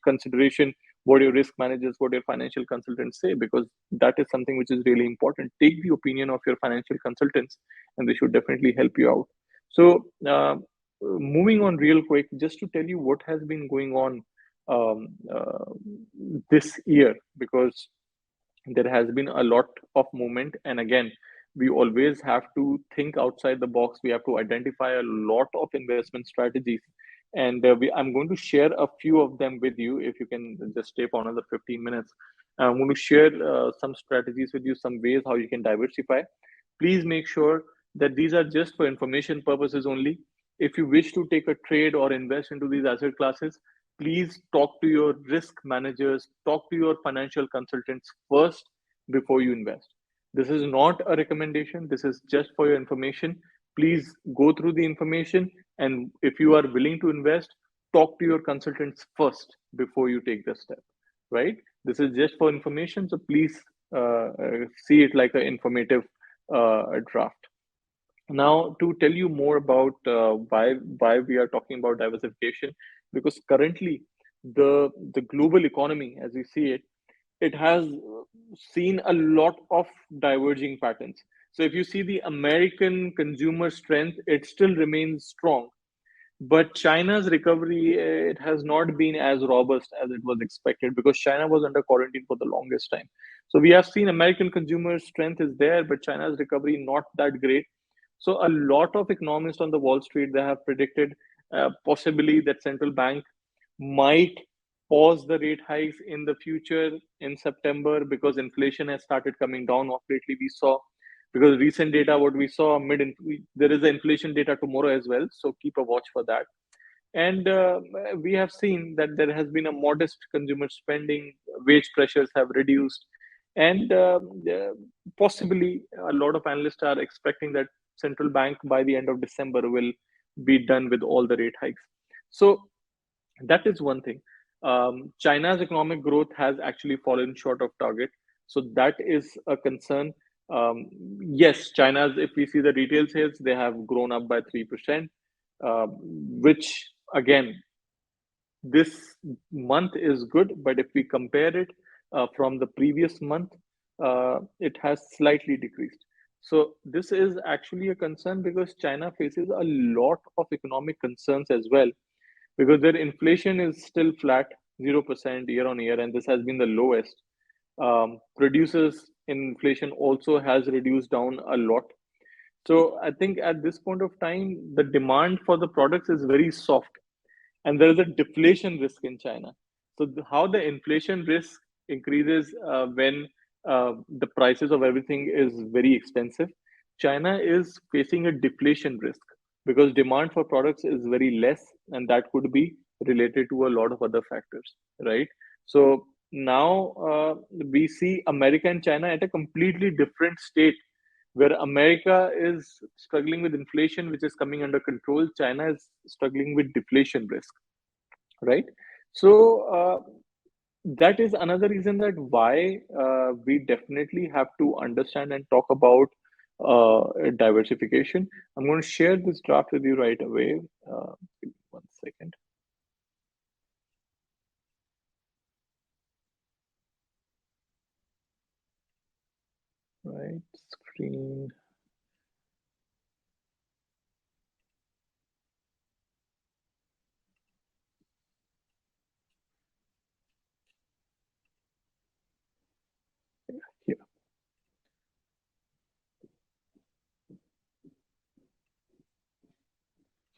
consideration what your risk managers, what your financial consultants say, because that is something which is really important. Take the opinion of your financial consultants, and they should definitely help you out. So, moving on real quick, just to tell you what has been going on um, uh, this year, because there has been a lot of movement, and again, we always have to think outside the box. We have to identify a lot of investment strategies, and I'm going to share a few of them with you. If you can just stay for another 15 minutes, I'm going to share some strategies with you, some ways how you can diversify. Please make sure that these are just for information purposes only. If you wish to take a trade or invest into these asset classes, please talk to your risk managers, talk to your financial consultants first before you invest. This is not a recommendation, this is just for your information. Please go through the information, and if you are willing to invest, talk to your consultants first before you take the step, right? This is just for information, so please see it like an informative draft. Now, to tell you more about why we are talking about diversification, because currently the global economy, as we see it, it has seen a lot of diverging patterns. So, if you see the American consumer strength, it still remains strong, but China's recovery, it has not been as robust as it was expected, because China was under quarantine for the longest time. So we have seen American consumer strength is there, but China's recovery not that great. So a lot of economists on the Wall Street, they have predicted possibly that central bank might pause the rate hikes in the future in September, because inflation has started coming down off lately. We saw, because recent data, what we saw there is an inflation data tomorrow as well, so keep a watch for that. And we have seen that there has been a modest consumer spending, wage pressures have reduced, and possibly a lot of analysts are expecting that central bank by the end of December will be done with all the rate hikes. So that is one thing. China's economic growth has actually fallen short of target, so that is a concern. Yes, China's, if we see the retail sales, they have grown up by 3%, which again, this month is good, but if we compare it from the previous month, it has slightly decreased. So this is actually a concern, because China faces a lot of economic concerns as well, because their inflation is still flat, 0% year on year, and this has been the lowest. Producers inflation also has reduced down a lot. So I think at this point of time, the demand for the products is very soft, and there is a deflation risk in China. So how the inflation risk increases when the prices of everything is very expensive, China is facing a deflation risk because demand for products is very less, and that could be related to a lot of other factors, right? So now we see America and China at a completely different state, where America is struggling with inflation, which is coming under control. China is struggling with deflation risk, right? So that is another reason that why we definitely have to understand and talk about diversification. I'm going to share this draft with you right away. Give me 1 second. Right, screen. Here.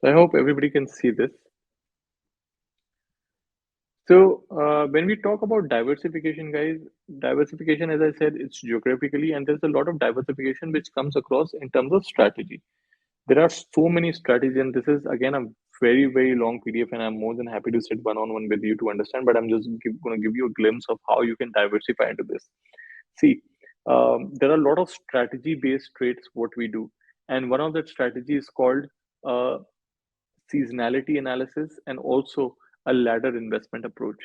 So I hope everybody can see this. So when we talk about diversification, guys, diversification, as I said, it's geographically, and there's a lot of diversification which comes across in terms of strategy. There are so many strategies, and this is again a very, very long PDF, and I'm more than happy to sit one-on-one with you to understand, but I'm just going to give you a glimpse of how you can diversify into this. See, there are a lot of strategy-based trades what we do, and one of that strategy is called uh, seasonality analysis, and also a ladder investment approach.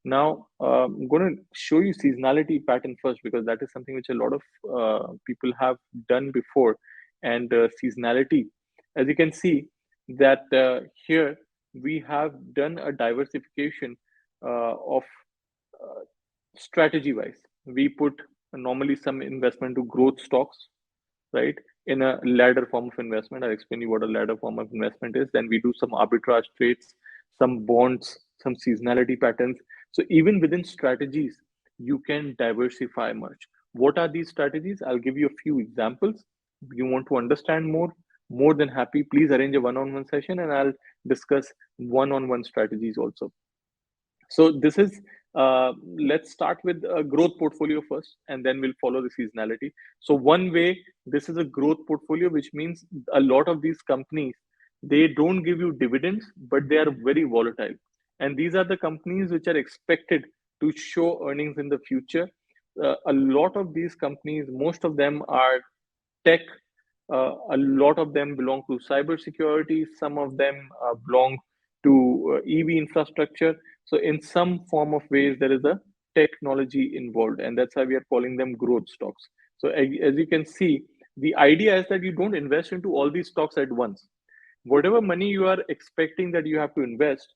Now, I'm going to show you seasonality pattern first, because that is something which a lot of people have done before. And seasonality, as you can see, that here we have done a diversification of strategy wise. We put normally some investment to growth stocks, right? In a ladder form of investment. I'll explain you what a ladder form of investment is. Then we do some arbitrage trades, some bonds, some seasonality patterns. So even within strategies, you can diversify much. What are these strategies? I'll give you a few examples. You want to understand more than happy. Please arrange a one-on-one session, and I'll discuss one-on-one strategies also. So this is let's start with a growth portfolio first, and then we'll follow the seasonality. So one way, this is a growth portfolio, which means a lot of these companies, they don't give you dividends, but they are very volatile. And these are the companies which are expected to show earnings in the future. A lot of these companies, most of them are tech. A lot of them belong to cybersecurity. Some of them belong to EV infrastructure. So, in some form of ways, there is a technology involved, and that's why we are calling them growth stocks. So, as you can see, the idea is that you don't invest into all these stocks at once. Whatever money you are expecting that you have to invest,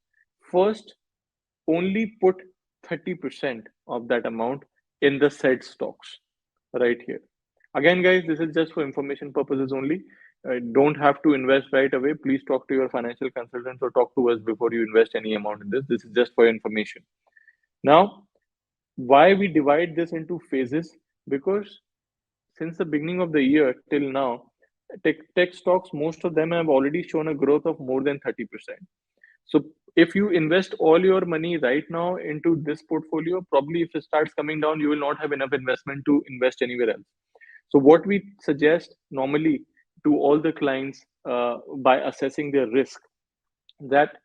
first only put 30% of that amount in the said stocks right here. Again, guys, this is just for information purposes only. Don't have to invest right away. Please talk to your financial consultants or talk to us before you invest any amount in this. This is just for information. Now, why we divide this into phases? Because since the beginning of the year till now, Tech stocks, most of them have already shown a growth of more than 30%. So if you invest all your money right now into this portfolio, probably if it starts coming down, you will not have enough investment to invest anywhere else. So what we suggest normally to all the clients, by assessing their risk, that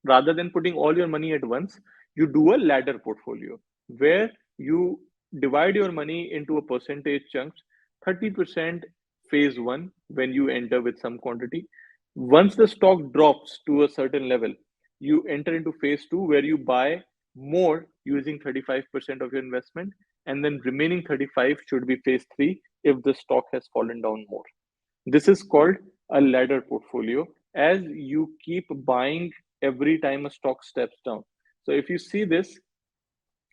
rather than putting all your money at once, you do a ladder portfolio where you divide your money into a percentage chunks. 30% phase one, when you enter with some quantity. Once the stock drops to a certain level, you enter into phase two where you buy more using 35% of your investment, and then remaining 35 should be phase three if the stock has fallen down more. This is called a ladder portfolio, as you keep buying every time a stock steps down. So if you see this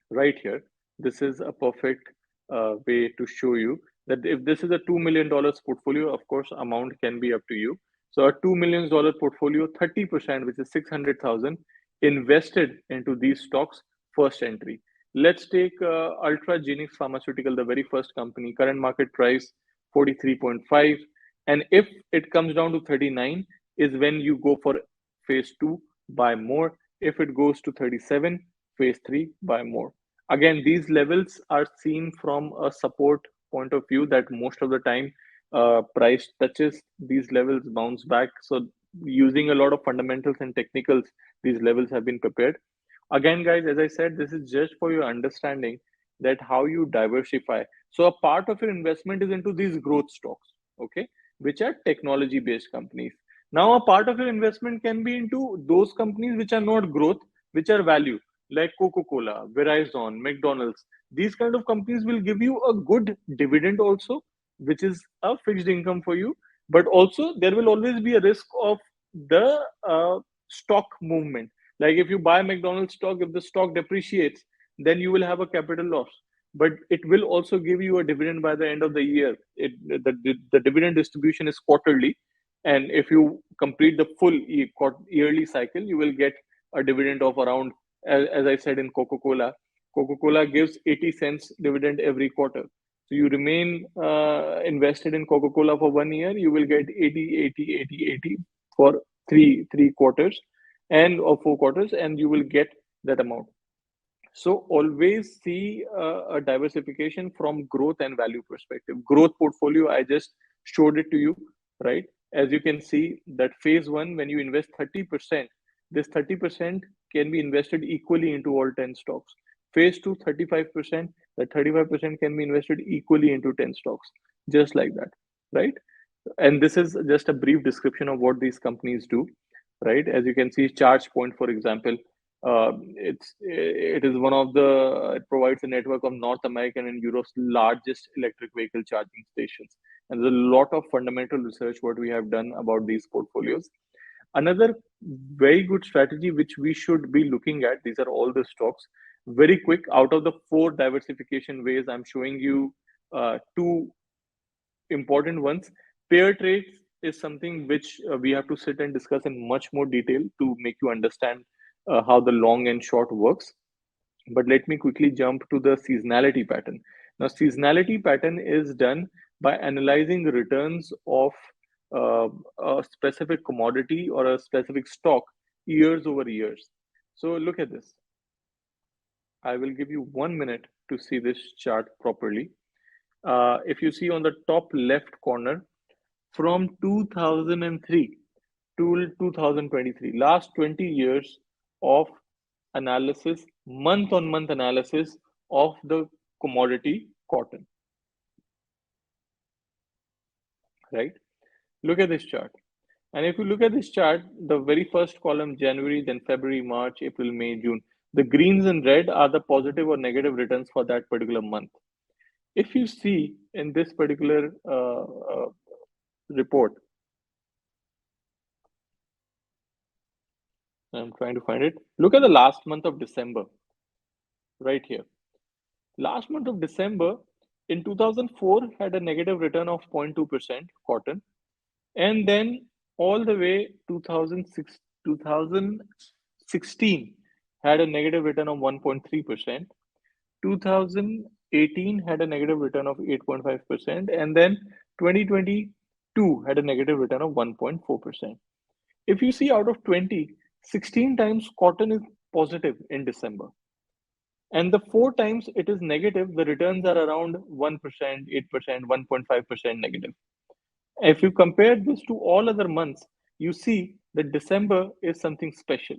right here, this is a perfect way to show you that if this is a $2 million portfolio, of course, amount can be up to you. So a $2 million portfolio, 30%, which is 600,000, invested into these stocks, first entry. Let's take Ultragenyx Pharmaceutical, the very first company, current market price 43.5. And if it comes down to 39, is when you go for phase two, buy more. If it goes to 37, phase three, buy more. Again, these levels are seen from a support point of view, that most of the time price touches these levels, bounce back. So using a lot of fundamentals and technicals, these levels have been prepared. Again, guys, as I said, this is just for your understanding that how you diversify. So a part of your investment is into these growth stocks, okay, which are technology based companies. Now a part of your investment can be into those companies which are not growth, which are value, like Coca-Cola, Verizon, McDonald's. These kind of companies will give you a good dividend also, which is a fixed income for you. But also there will always be a risk of the stock movement. Like if you buy McDonald's stock, if the stock depreciates, then you will have a capital loss. But it will also give you a dividend by the end of the year. The dividend distribution is quarterly, and if you complete the full yearly cycle, you will get a dividend of around, as I said in Coca-Cola, Coca-Cola gives 80 cents dividend every quarter. So you remain invested in Coca-Cola for 1 year, you will get 80, 80, 80, 80 for three quarters and or 4 quarters, and you will get that amount. So always see a diversification from growth and value perspective. Growth portfolio, I just showed it to you, right? As you can see that phase one, when you invest 30%, this 30% can be invested equally into all 10 stocks. Phase two, 35%, that 35% can be invested equally into 10 stocks, just like that, right? And this is just a brief description of what these companies do, right? As you can see, ChargePoint, for example, it is one of the it provides a network of North American and Europe's largest electric vehicle charging stations. And there's a lot of fundamental research what we have done about these portfolios. Another very good strategy which we should be looking at, these are all the stocks. Very quick, out of the 4 diversification ways, I'm showing you 2 important ones. Pair trades is something which we have to sit and discuss in much more detail to make you understand how the long and short works. But let me quickly jump to the seasonality pattern. Now, seasonality pattern is done by analyzing the returns of a specific commodity or a specific stock years over years. So look at this. I will give you 1 minute to see this chart properly. If you see on the top left corner, from 2003 to 2023, last 20 years of analysis, month on month analysis of the commodity cotton, right? Look at this chart. And if you look at this chart, the very first column, January, then February, March, April, May, June, the greens and red are the positive or negative returns for that particular month. If you see in this particular report, I'm trying to find it. Look at the last month of December, right here. Last month of December in 2004 had a negative return of 0.2% cotton, and then all the way 2016 had a negative return of 1.3%. 2018 had a negative return of 8.5%, and then 2020 2 had a negative return of 1.4%. If you see out of 20, 16 times cotton is positive in December. And the 4 times it is negative, the returns are around 1%, 8%, 1.5% negative. If you compare this to all other months, you see that December is something special.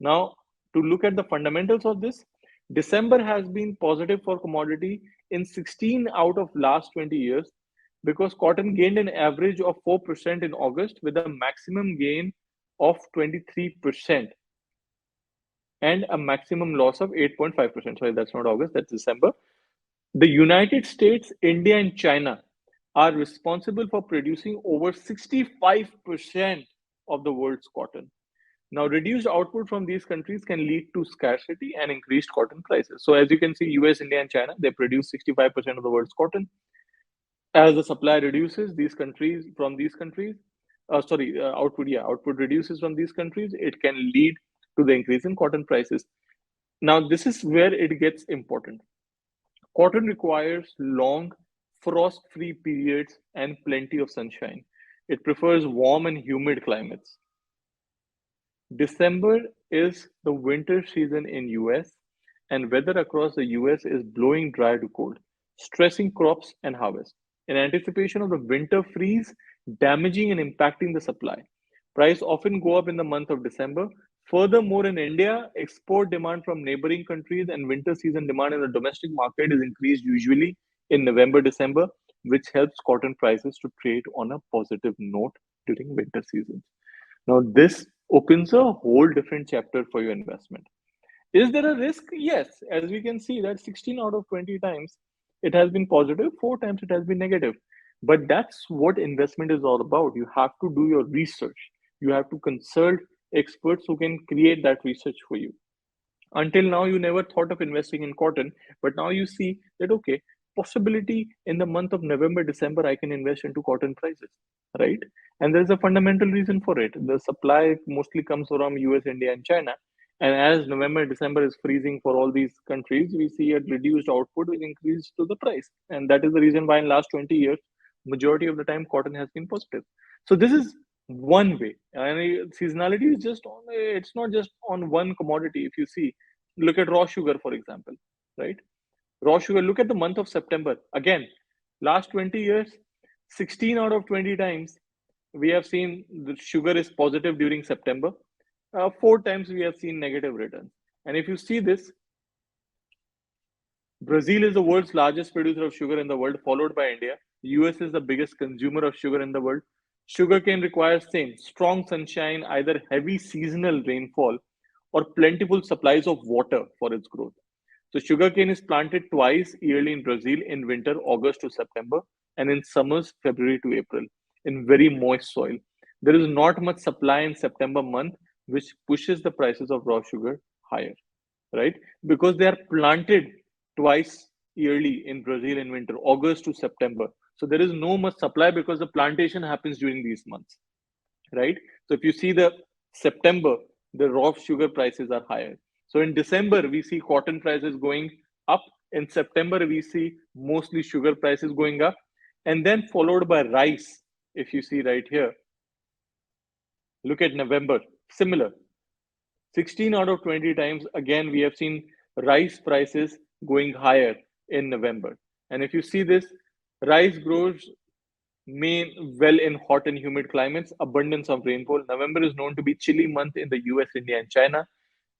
Now, to look at the fundamentals of this, December has been positive for commodity in 16 out of last 20 years because cotton gained an average of 4% in August with a maximum gain of 23% and a maximum loss of 8.5%. Sorry, that's not August, that's December. The United States, India, and China are responsible for producing over 65% of the world's cotton. Now, reduced output from these countries can lead to scarcity and increased cotton prices. So, as you can see, US, India, and China, they produce 65% of the world's cotton. As the supply reduces, output reduces from these countries, it can lead to the increase in cotton prices. Now, this is where it gets important. Cotton requires long, frost free periods and plenty of sunshine. It prefers warm and humid climates. December is the winter season in US and weather across the US is blowing dry to cold, stressing crops and harvest. In anticipation of the winter freeze, damaging and impacting the supply. Price often go up in the month of December. Furthermore, in India, export demand from neighboring countries and winter season demand in the domestic market is increased usually in November, December, which helps cotton prices to trade on a positive note during winter seasons. Now, this opens a whole different chapter for your investment. Is there a risk? Yes. As we can see that 16 out of 20 times it has been positive, 4 times it has been negative. But that's what investment is all about. You have to do your research. You have to consult experts who can create that research for you. Until now, you never thought of investing in cotton, but now you see that, okay, possibility in the month of November, December, I can invest into cotton prices, right? And there's a fundamental reason for it. The supply mostly comes from US, India, and China. And as November, December is freezing for all these countries, we see a reduced output will increase to the price. And that is the reason why in last 20 years, majority of the time cotton has been positive. So this is one way. And seasonality is just on, it's not just on one commodity. If you see, look at raw sugar, for example, right? Raw sugar, look at the month of September. Again, last 20 years, 16 out of 20 times, we have seen the sugar is positive during September. 4 times we have seen negative returns. And if you see this, Brazil is the world's largest producer of sugar in the world, followed by India. US is the biggest consumer of sugar in the world. Sugarcane requires same strong sunshine, either heavy seasonal rainfall or plentiful supplies of water for its growth. So sugarcane is planted twice yearly in Brazil in winter, August to September, and in summers, February to April, in very moist soil. There is not much supply in September month, which pushes the prices of raw sugar higher, right? Because they are planted twice yearly in Brazil in winter, August to September. So there is no much supply because the plantation happens during these months, right? So if you see the September, the raw sugar prices are higher. So in December, we see cotton prices going up. In September, we see mostly sugar prices going up, and then followed by rice. If you see right here, look at November, similar. 16 out of 20 times, again, we have seen rice prices going higher in November. And if you see this, rice grows main well in hot and humid climates, abundance of rainfall. November is known to be chilly month in the US, India, and China.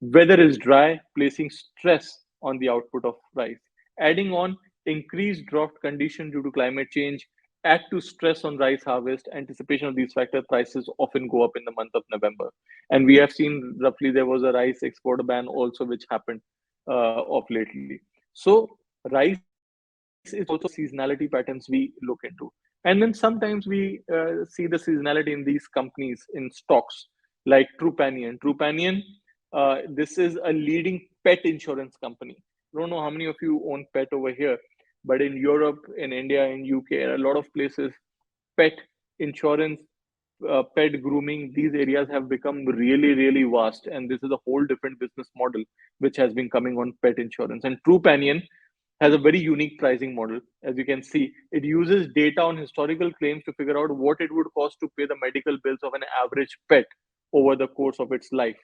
Weather is dry, placing stress on the output of rice. Adding on increased drought condition due to climate change, add to stress on rice harvest. Anticipation of these factors, prices often go up in the month of November. And we have seen roughly there was a rice export ban also which happened of lately. So rice is also seasonality patterns we look into. And then sometimes we see the seasonality in these companies in stocks like Trupanion. Trupanion, this is a leading pet insurance company. I don't know how many of you own pet over here, but in Europe, in India, in UK, a lot of places, pet insurance, pet grooming, these areas have become really, really vast. And this is a whole different business model which has been coming on pet insurance. And Trupanion has a very unique pricing model. As you can see, it uses data on historical claims to figure out what it would cost to pay the medical bills of an average pet over the course of its life,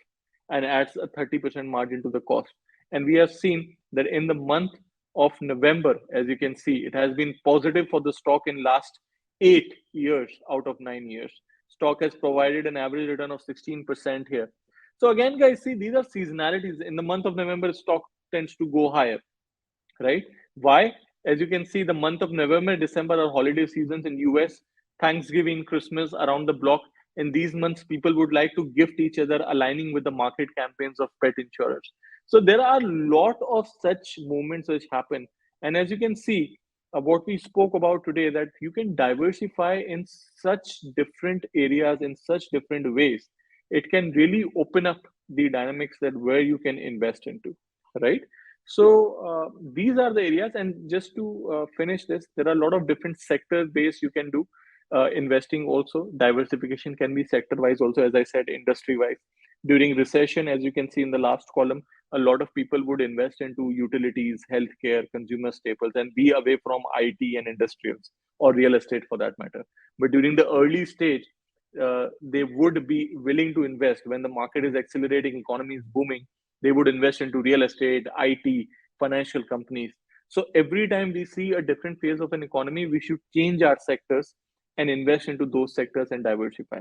and adds a 30% margin to the cost. And we have seen that in the month of November, as you can see, it has been positive for the stock in last 8 years out of 9 years. Stock has provided an average return of 16% here. So again, guys, see, these are seasonalities. In the month of November, stock tends to go higher, right? Why? As you can see, the month of November, December are holiday seasons in US, Thanksgiving, Christmas around the block. In these months, people would like to gift each other, aligning with the market campaigns of pet insurers. So there are a lot of such moments which happen. And as you can see, what we spoke about today, that you can diversify in such different areas, in such different ways. It can really open up the dynamics that where you can invest into, right? So these are the areas. And just to finish this, there are a lot of different sector based you can do investing. Also, diversification can be sector wise. Also, as I said, industry wise. During recession, as you can see in the last column, a lot of people would invest into utilities, healthcare, consumer staples, and be away from IT and industrials or real estate for that matter. But during the early stage, they would be willing to invest when the market is accelerating, economy is booming. They would invest into real estate, IT, financial companies. So every time we see a different phase of an economy, we should change our sectors and invest into those sectors and diversify.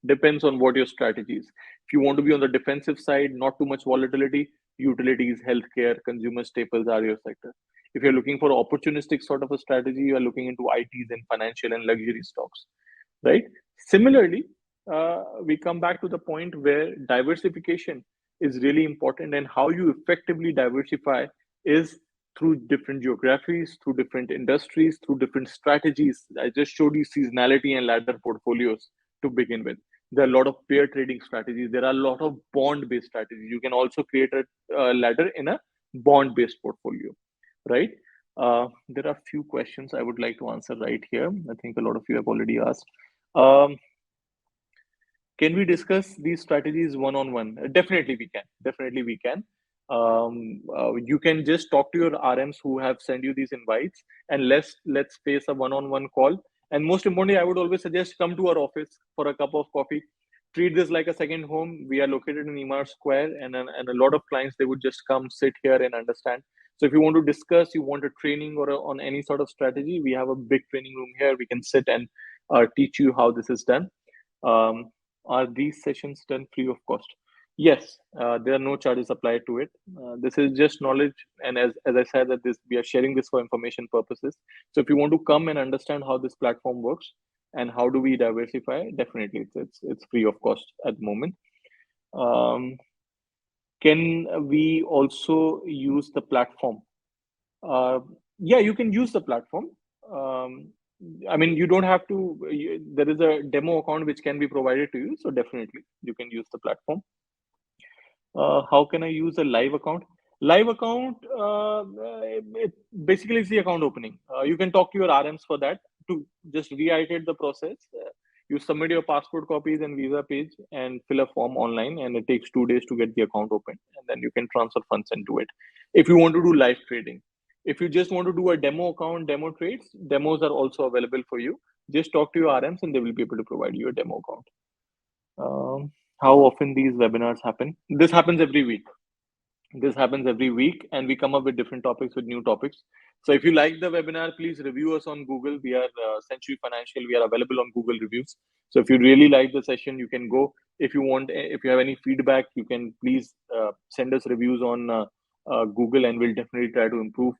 Depends on what your strategy is. If you want to be on the defensive side, not too much volatility, utilities, healthcare, consumer staples are your sector. If you're looking for opportunistic sort of a strategy, you are looking into ITs and financial and luxury stocks, right? Similarly, we come back to the point where diversification is really important, and how you effectively diversify is through different geographies, through different industries, through different strategies. I just showed you seasonality and ladder portfolios to begin with. There are a lot of pair trading strategies. There are a lot of bond based strategies. You can also create a ladder in a bond based portfolio, right? There are a few questions I would like to answer right here. I think a lot of you have already asked. Um, can we discuss these strategies one on one? Definitely, we can. Definitely, we can. You can just talk to your RMs who have sent you these invites, and let's face a one on one call. And most importantly, I would always suggest come to our office for a cup of coffee. Treat this like a second home. We are located in Emar Square, and a lot of clients, they would just come sit here and understand. So if you want to discuss, you want a training or on any sort of strategy, we have a big training room here. We can sit and teach you how this is done. Um, are these sessions done free of cost? Yes, there are no charges applied to it. This is just knowledge, and as I said, that this we are sharing this for information purposes. So if you want to come and understand how this platform works and how do we diversify, definitely it's free of cost at the moment. Can we also use the platform? Uh, yeah, you can use the platform. Um, I mean, you don't have to. There is a demo account which can be provided to you, so definitely you can use the platform. How can I use a live account? Live account, it basically is the account opening. You can talk to your RMs for that to just reiterate the process. You submit your passport copies and visa page and fill a form online, and it takes 2 days to get the account open, and then you can transfer funds into it. If you want to do live trading, if you just want to do a demo account, demo trades, demos are also available for you. Just talk to your RMs and they will be able to provide you a demo account. How often these webinars happen? This happens every week. This happens every week, and we come up with different topics, with new topics. So if you like the webinar, please review us on Google. We are Century Financial. We are available on Google reviews. So if you really like the session, you can go. If you want, if you have any feedback, you can please send us reviews on Google, and we'll definitely try to improve.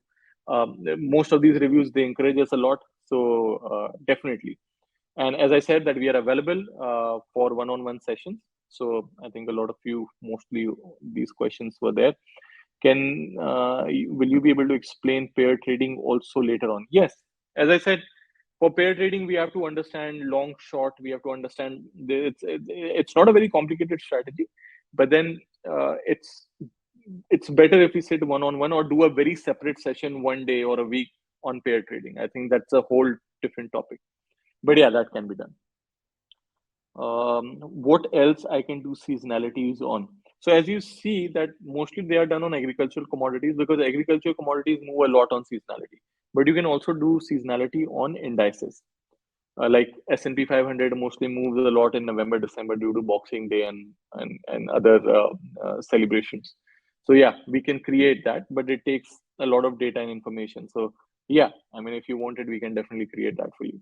Most of these reviews, they encourage us a lot. So definitely. And as I said, that we are available for one-on-one sessions. So I think a lot of you, mostly these questions were there. Will you be able to explain pair trading also later on? Yes, as I said, for pair trading, we have to understand long, short. We have to understand it's not a very complicated strategy, but then it's better if we sit one-on-one or do a very separate session one day or a week on pair trading. I think that's a whole different topic. But yeah, that can be done. What else I can do seasonalities on? So as you see that mostly they are done on agricultural commodities because agricultural commodities move a lot on seasonality. But you can also do seasonality on indices. Like S&P 500 mostly moves a lot in November, December due to Boxing Day and other celebrations. So yeah, we can create that, but it takes a lot of data and information. So yeah, I mean, if you wanted, we can definitely create that for you.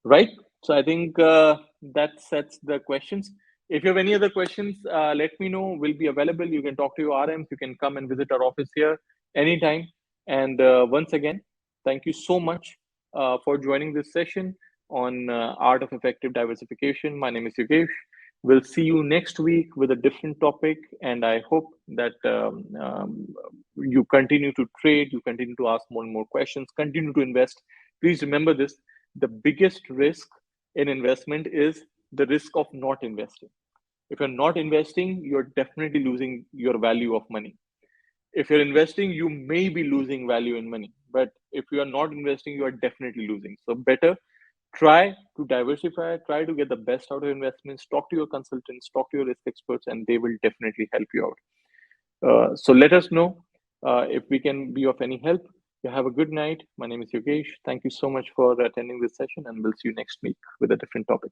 Right. So I think that sets the questions. If you have any other questions, let me know. We'll be available. You can talk to your RMs. You can come and visit our office here anytime. And once again, thank you so much for joining this session on Art of Effective Diversification. My name is Yogesh. We'll see you next week with a different topic. And I hope that you continue to trade, you continue to ask more and more questions, continue to invest. Please remember this: the biggest risk in investment is the risk of not investing. If you're not investing, you're definitely losing your value of money. If you're investing, you may be losing value in money. But if you are not investing, you are definitely losing. So better try to diversify, try to get the best out of investments, talk to your consultants, talk to your risk experts, and they will definitely help you out. So let us know if we can be of any help. You have a good night. My name is Yogesh. Thank you so much for attending this session, and we'll see you next week with a different topic.